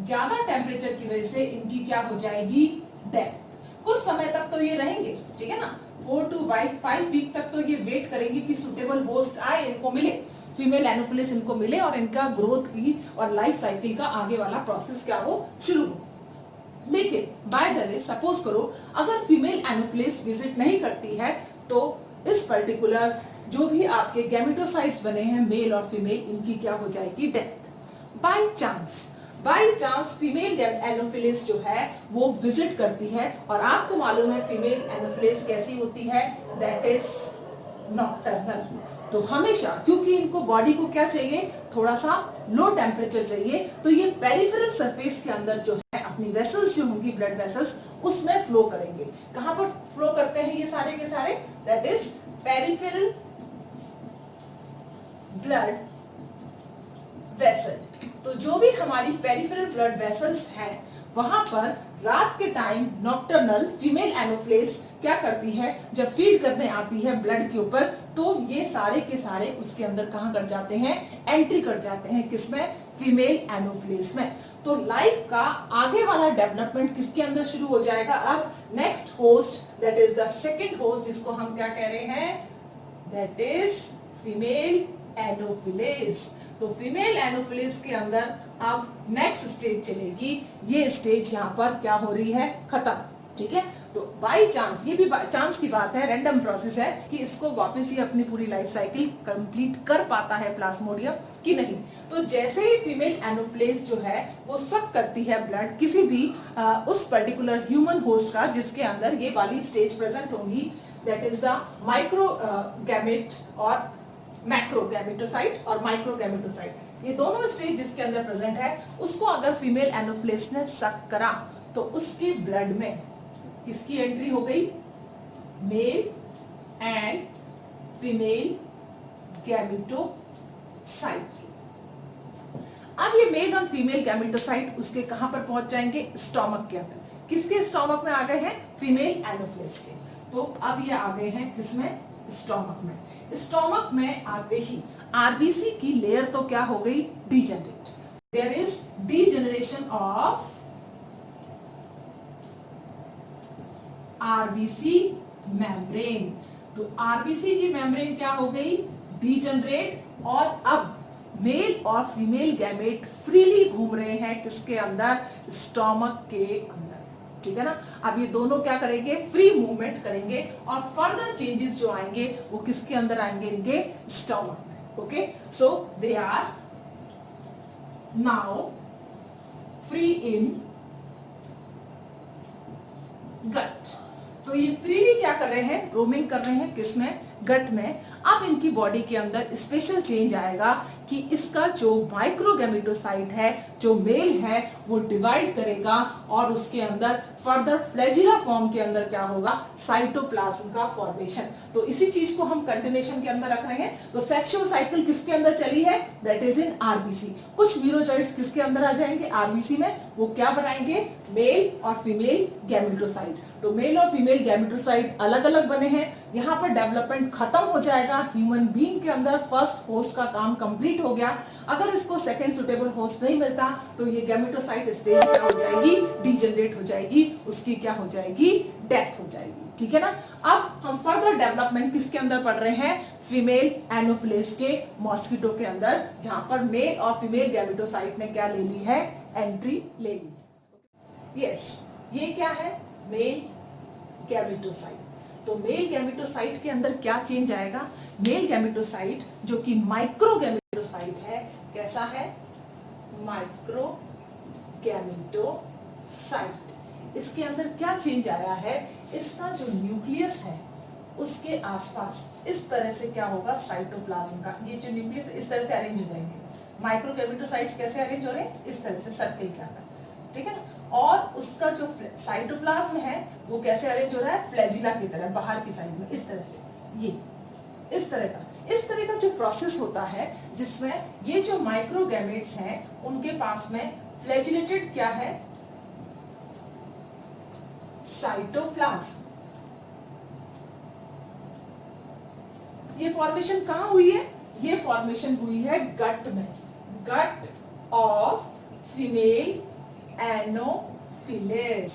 ज्यादा टेम्परेचर की वजह से इनकी क्या हो जाएगी, डेथ। कुछ समय तक तो ये रहेंगे, ठीक है ना, 4 to 5 वीक तक तो ये वेट करेंगे कि सुटेबल होस्ट आए, इनको मिले, फीमेल एनोफिलिस इनको मिले और इनका ग्रोथ की और लाइफ साइकिल का आगे वाला प्रोसेस क्या हो, शुरू हो। लेकिन बाय द वे सपोज करो अगर फीमेल एनोफिलिस विजिट नहीं करती है तो इस पर्टिकुलर जो भी आपके गैमेटोसाइट्स बने हैं मेल और फीमेल, इनकी क्या हो जाएगी, death. By chance female Anopheles जो है वो विजिट करती है, और आपको मालूम है फीमेल एनोफिलिस कैसी होती है, दैट इज नॉकटर्नल। तो हमेशा, क्योंकि इनको बॉडी को क्या चाहिए, थोड़ा सा लो टेम्परेचर चाहिए, तो ये पेरिफेरल सरफेस के अंदर जो है अपनी वेसल्स जो होंगी, ब्लड वेसल्स, उसमें फ्लो करेंगे। कहां पर फ्लो करते हैं ये सारे के सारे, that is peripheral blood vessel. तो जो भी हमारी पेरिफेरल ब्लड वेसल्स हैं वहां पर रात के टाइम नॉक्टर्नल फीमेल एनोफ्लेस क्या करती है, जब फीड करने आती है ब्लड के ऊपर, तो ये सारे के सारे उसके अंदर कहां कर जाते हैं, एंट्री कर जाते हैं, किसमें, फीमेल एनोफ्लेस में। तो लाइफ का आगे वाला डेवलपमेंट किसके अंदर शुरू हो जाएगा, अब next host that is the second host, जिसको हम क्या कह रहे हैं, दैट इज फीमेल एनोफिलिस। तो फीमेल एनोफिलिस के अंदर अब नेक्स्ट स्टेज चलेगी, ये स्टेज यहाँ पर क्या हो रही है, खत्म। ठीक है, तो बाई चांस, ये भी बाई चांस की बात है, रैंडम प्रोसेस है कि इसको वापस ही अपनी पूरी लाइफ साइकिल कंप्लीट कर पाता है प्लाज्मोडियम कि नहीं। तो जैसे ही फीमेल एनोफ्लेस जो है वो सक करती है ब्लड किसी भी उस पर्टिकुलर ह्यूमन होस्ट का जिसके अंदर ये वाली स्टेज प्रेजेंट होंगी, that is the micro gamete और मैक्रोगैमेटोसाइट और माइक्रोगैमेटोसाइट, ये दोनों स्टेज जिसके अंदर प्रेजेंट है, उसको अगर फीमेल एनोफ्लेस ने सक करा तो उसके ब्लड में किसकी एंट्री हो गई, मेल एंड फीमेल गैमेटोसाइट। अब ये मेल और फीमेल गैमेटोसाइट उसके कहां पर पहुंच जाएंगे, स्टोमक के अंदर। किसके स्टोमक में आ गए हैं, फीमेल एनोफ्लेस के। तो अब ये आ गए हैं किसमें, स्टोमक में। स्टोमक में आते ही आरबीसी की लेयर तो क्या हो गई, degenerate. There is degeneration of RBC membrane. तो आरबीसी की मेम्ब्रेन क्या हो गई, डीजनरेट, और अब मेल और फीमेल गैमेट फ्रीली घूम रहे हैं किसके अंदर, स्टोमक के अंदर। ठीक है ना, अब ये दोनों क्या करेंगे, फ्री मूवमेंट करेंगे और फर्दर चेंजेस जो आएंगे वो किसके अंदर आएंगे, इनके स्टोमक में। Okay, so they are now free in gut. तो ये फ्रीली क्या कर रहे हैं, रोमिंग कर रहे हैं किसमें, गट में। अब इनकी बॉडी के अंदर स्पेशल चेंज आएगा कि इसका जो माइक्रोगैमेटोसाइट है, जो मेल है, वो डिवाइड करेगा और उसके अंदर फर्दर फ्लैजिला फॉर्म के अंदर क्या होगा, साइटोप्लाज्म का फॉर्मेशन। तो इसी चीज को हम कंटिन्यूएशन के अंदर रख रहे हैं। तो सेक्सुअल साइकिल किसके अंदर चली है, दैट इज इन आरबीसी। कुछ वीरोजॉइट्स किसके अंदर आ जाएंगे, आरबीसी में, वो क्या बनाएंगे, मेल और फीमेल गैमेटोसाइट। तो मेल और फीमेल गैमेटोसाइट अलग अलग बने हैं। यहाँ पर डेवलपमेंट खत्म हो जाएगा, ह्यूमन बीइंग के अंदर फर्स्ट होस्ट का काम कंप्लीट हो गया। अगर इसको सेकंड सुटेबल होस्ट नहीं मिलता तो ये गैमेटोसाइट स्टेज क्या हो जाएगी, डीजनरेट हो जाएगी, उसकी क्या हो जाएगी, डेथ हो जाएगी। ठीक है ना। अब हम फर्दर डेवलपमेंट किसके अंदर पढ़ रहे हैं, फीमेल एनोफ्लेस के मॉस्किटो के अंदर, जहां पर मेल और फीमेल गैमेटोसाइट ने क्या ले ली है, एंट्री ले ली है। यस, ये क्या है, मेल गैमेटोसाइट। तो मेल गैमेटोसाइट के अंदर क्या चेंज आएगा, मेल गैमेटोसाइट जो कि माइक्रो गैमेटोसाइट है, कैसा है, माइक्रो गैमेटोसाइट। इसके अंदर क्या चेंज आया है, इसका जो न्यूक्लियस है उसके आसपास इस तरह से क्या होगा, साइटोप्लाज्म का ये जो न्यूक्लियस इस तरह से अरेंज हो जाएंगे। माइक्रोगैमेटोसाइट्स कैसे अरेंज हो रहे हैं, इस तरह से सर्कल के अंदर। ठीक है ना, और उसका जो साइटोप्लाज्म है वो कैसे अरेंज हो रहा है, फ्लैजिला की तरह बाहर की साइड में, इस तरह से, ये इस तरह का जो प्रोसेस होता है, जिसमें ये जो माइक्रोगैमेट्स हैं उनके पास में फ्लैजिलेटेड क्या है, साइटोप्लाज्म। ये फॉर्मेशन कहां हुई है, ये फॉर्मेशन हुई है गट में, गट ऑफ फीमेल एनोफिलिस।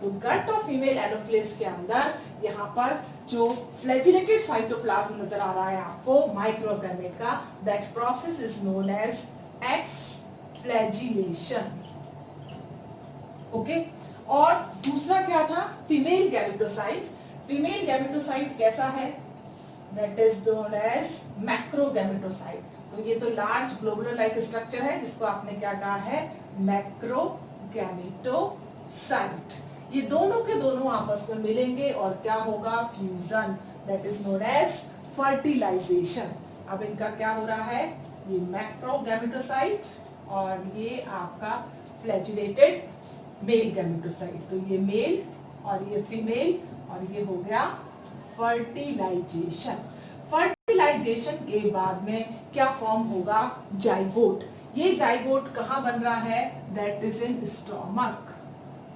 तो गट ऑफ फीमेल एनोफिलिस के अंदर यहाँ पर जो फ्लैजिलेटेड साइटोप्लाज्म नजर आ रहा है आपको माइक्रोगैमेट का, that process is known as exflagellation. Okay, और दूसरा क्या था, फीमेल गैमेटोसाइट। फीमेल गैमेटोसाइट कैसा है, दैट इज नोन एज मैक्रोगैमेटोसाइट। तो ये तो लार्ज ग्लोबुलर लाइक स्ट्रक्चर है जिसको आपने क्या कहा है, मैक्रोगैमेटोसाइट। ये दोनों के दोनों आपस में मिलेंगे और क्या होगा, fusion, that is known as fertilization. अब इनका क्या हो रहा है, ये मैक्रोगैमेटोसाइट और ये आपका फ्लैजिलेटेड मेल गैमेटोसाइट। तो ये मेल और ये फीमेल और ये हो गया फर्टिलाइजेशन। फर्टिलाइजेशन के बाद में क्या फॉर्म होगा? जाइगोट। ये जाइगोट कहाँ बन रहा है? That is in stomach.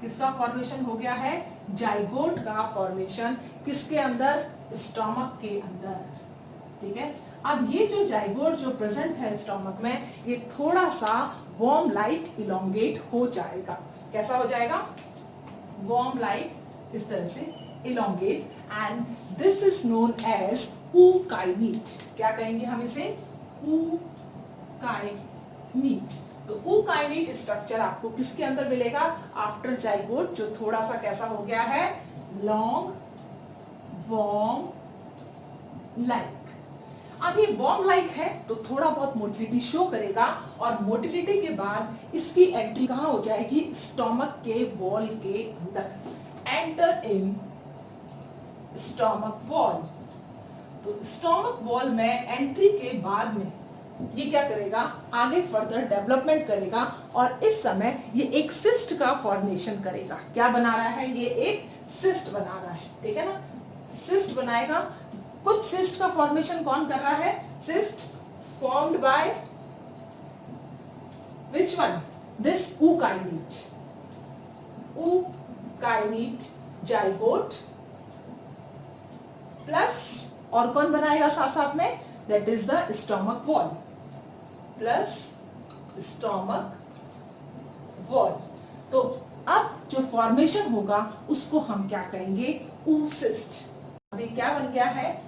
किसका फॉर्मेशन हो गया है? जाइगोट का फॉर्मेशन किसके अंदर? स्टोमक के अंदर। ठीक है, अब ये जो जाइगोट जो प्रेजेंट है स्टोमक में, ये थोड़ा सा वर्म लाइक इलोंगेट हो जाएगा। कैसा हो जाएगा? वर्म लाइक, इस तरह से elongate, and this is known as ookinete। क्या कहेंगे हम इसे? ookinete। तो ookinete स्ट्रक्चर आपको किसके अंदर मिलेगा? आफ्टर जाइगोट, जो थोड़ा सा कैसा हो गया है? Long worm like. अब ये वर्म लाइक है तो थोड़ा बहुत मोटिलिटी शो करेगा, और मोटिलिटी के बाद इसकी एंट्री कहां हो जाएगी? स्टोमक के वॉल के अंदर। Enter in stomach wall. तो स्टोमक वॉल में एंट्री के बाद में ये क्या करेगा? आगे फर्दर डेवलपमेंट करेगा, और इस समय ये एक सिस्ट का फॉर्मेशन करेगा। क्या बना रहा है? ये एक सिस्ट बना रहा है। ठीक है ना, सिस्ट बनाएगा। कुछ सिस्ट का फॉर्मेशन कौन कर रहा है? Cyst formed by which one? This ookinete। ookinete zygote plus, और कौन बनाएगा साथ साथ में? That is the stomach wall plus stomach wall. तो अब जो फॉर्मेशन होगा उसको हम क्या कहेंगे? oocyst। अभी क्या बन गया है?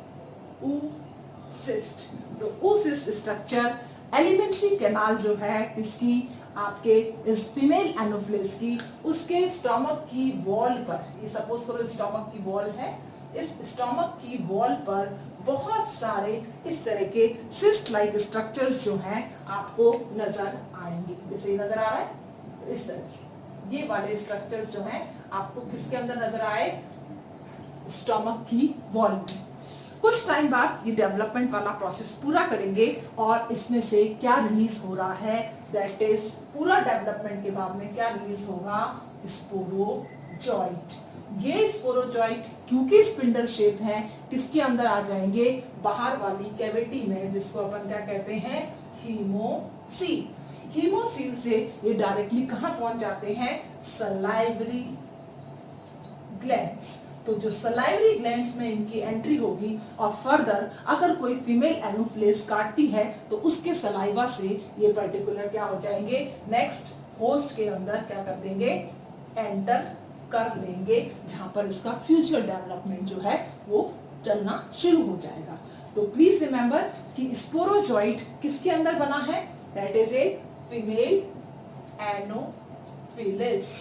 oocyst। तो oocyst स्ट्रक्चर एलिमेंट्री कैनाल जो है किसकी? आपके इस फीमेल एनोफ्लिस की, उसके स्टोमक की वॉल पर, ये सपोज करो स्टोमक की वॉल है, इस स्टोमक की वॉल पर बहुत सारे इस तरह के सिस्ट लाइक स्ट्रक्चर्स जो हैं आपको नजर आएंगे। जैसे ये नजर आ रहा है, तो इस तरह से ये वाले स्ट्रक्चर्स जो हैं आपको किसके अंदर नजर आए? स्टोमक की वॉल में। कुछ टाइम बाद ये डेवलपमेंट वाला प्रोसेस पूरा करेंगे, और इसमें से क्या रिलीज हो रहा है? दैट इज, पूरा डेवलपमेंट के बाद में क्या रिलीज होगा? स्पोरोजॉइट। ये स्पोरोजॉइट क्योंकि स्पिंडल शेप है, किसके अंदर आ जाएंगे? बाहर वाली कैविटी में, जिसको अपन क्या कहते हैं? हीमोसील। हीमोसील से ये डायरेक्टली कहां पहुंच जाते हैं? Salivary glands. तो जो सलाइवरी ग्लैंड्स में इनकी एंट्री होगी, और फर्दर अगर कोई फीमेल एनोफ्लेस काटती है तो उसके सलाइवा से ये पर्टिकुलर क्या हो जाएंगे? नेक्स्ट होस्ट के अंदर क्या कर देंगे? एंटर कर लेंगे, जहां पर इसका फ्यूचर डेवलपमेंट जो है वो चलना शुरू हो जाएगा। तो प्लीज रिमेंबर कि स्पोरोजॉइट किसके अंदर बना है? That is a female Anopheles.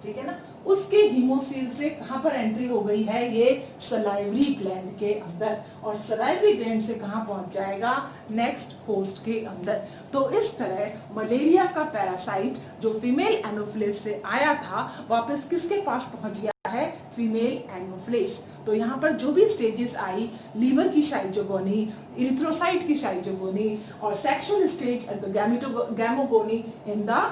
ठीक है ना, उसके हीमोसील से कहां पर एंट्री हो गई है? ये सलाइवरी ग्लैंड के अंदर, और सलाइवरी ग्लैंड से कहां पहुंच जाएगा? नेक्स्ट होस्ट के अंदर। तो इस तरह मलेरिया का पैरासाइट जो फीमेल एनोफ्लिस से आया था, वापस किसके पास पहुंच गया है? Female anopheles. तो यहाँ पर जो भी स्टेजेस आई, लीवर की शाइजोगोनी, इरिथ्रोसाइट की शाइजोगोनी, और sexual stage at the gamogony in the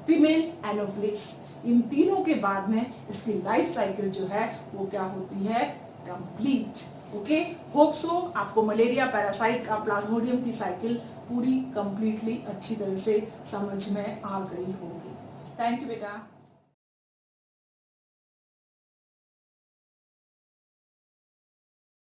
female Anopheles, इन तीनों के बाद में इसकी लाइफ साइकिल जो है वो क्या होती है? कंप्लीट। ओके, होप सो आपको मलेरिया पैरासाइट का प्लाज्मोडियम की साइकिल पूरी कंप्लीटली अच्छी तरह से समझ में आ गई होगी। थैंक यू बेटा।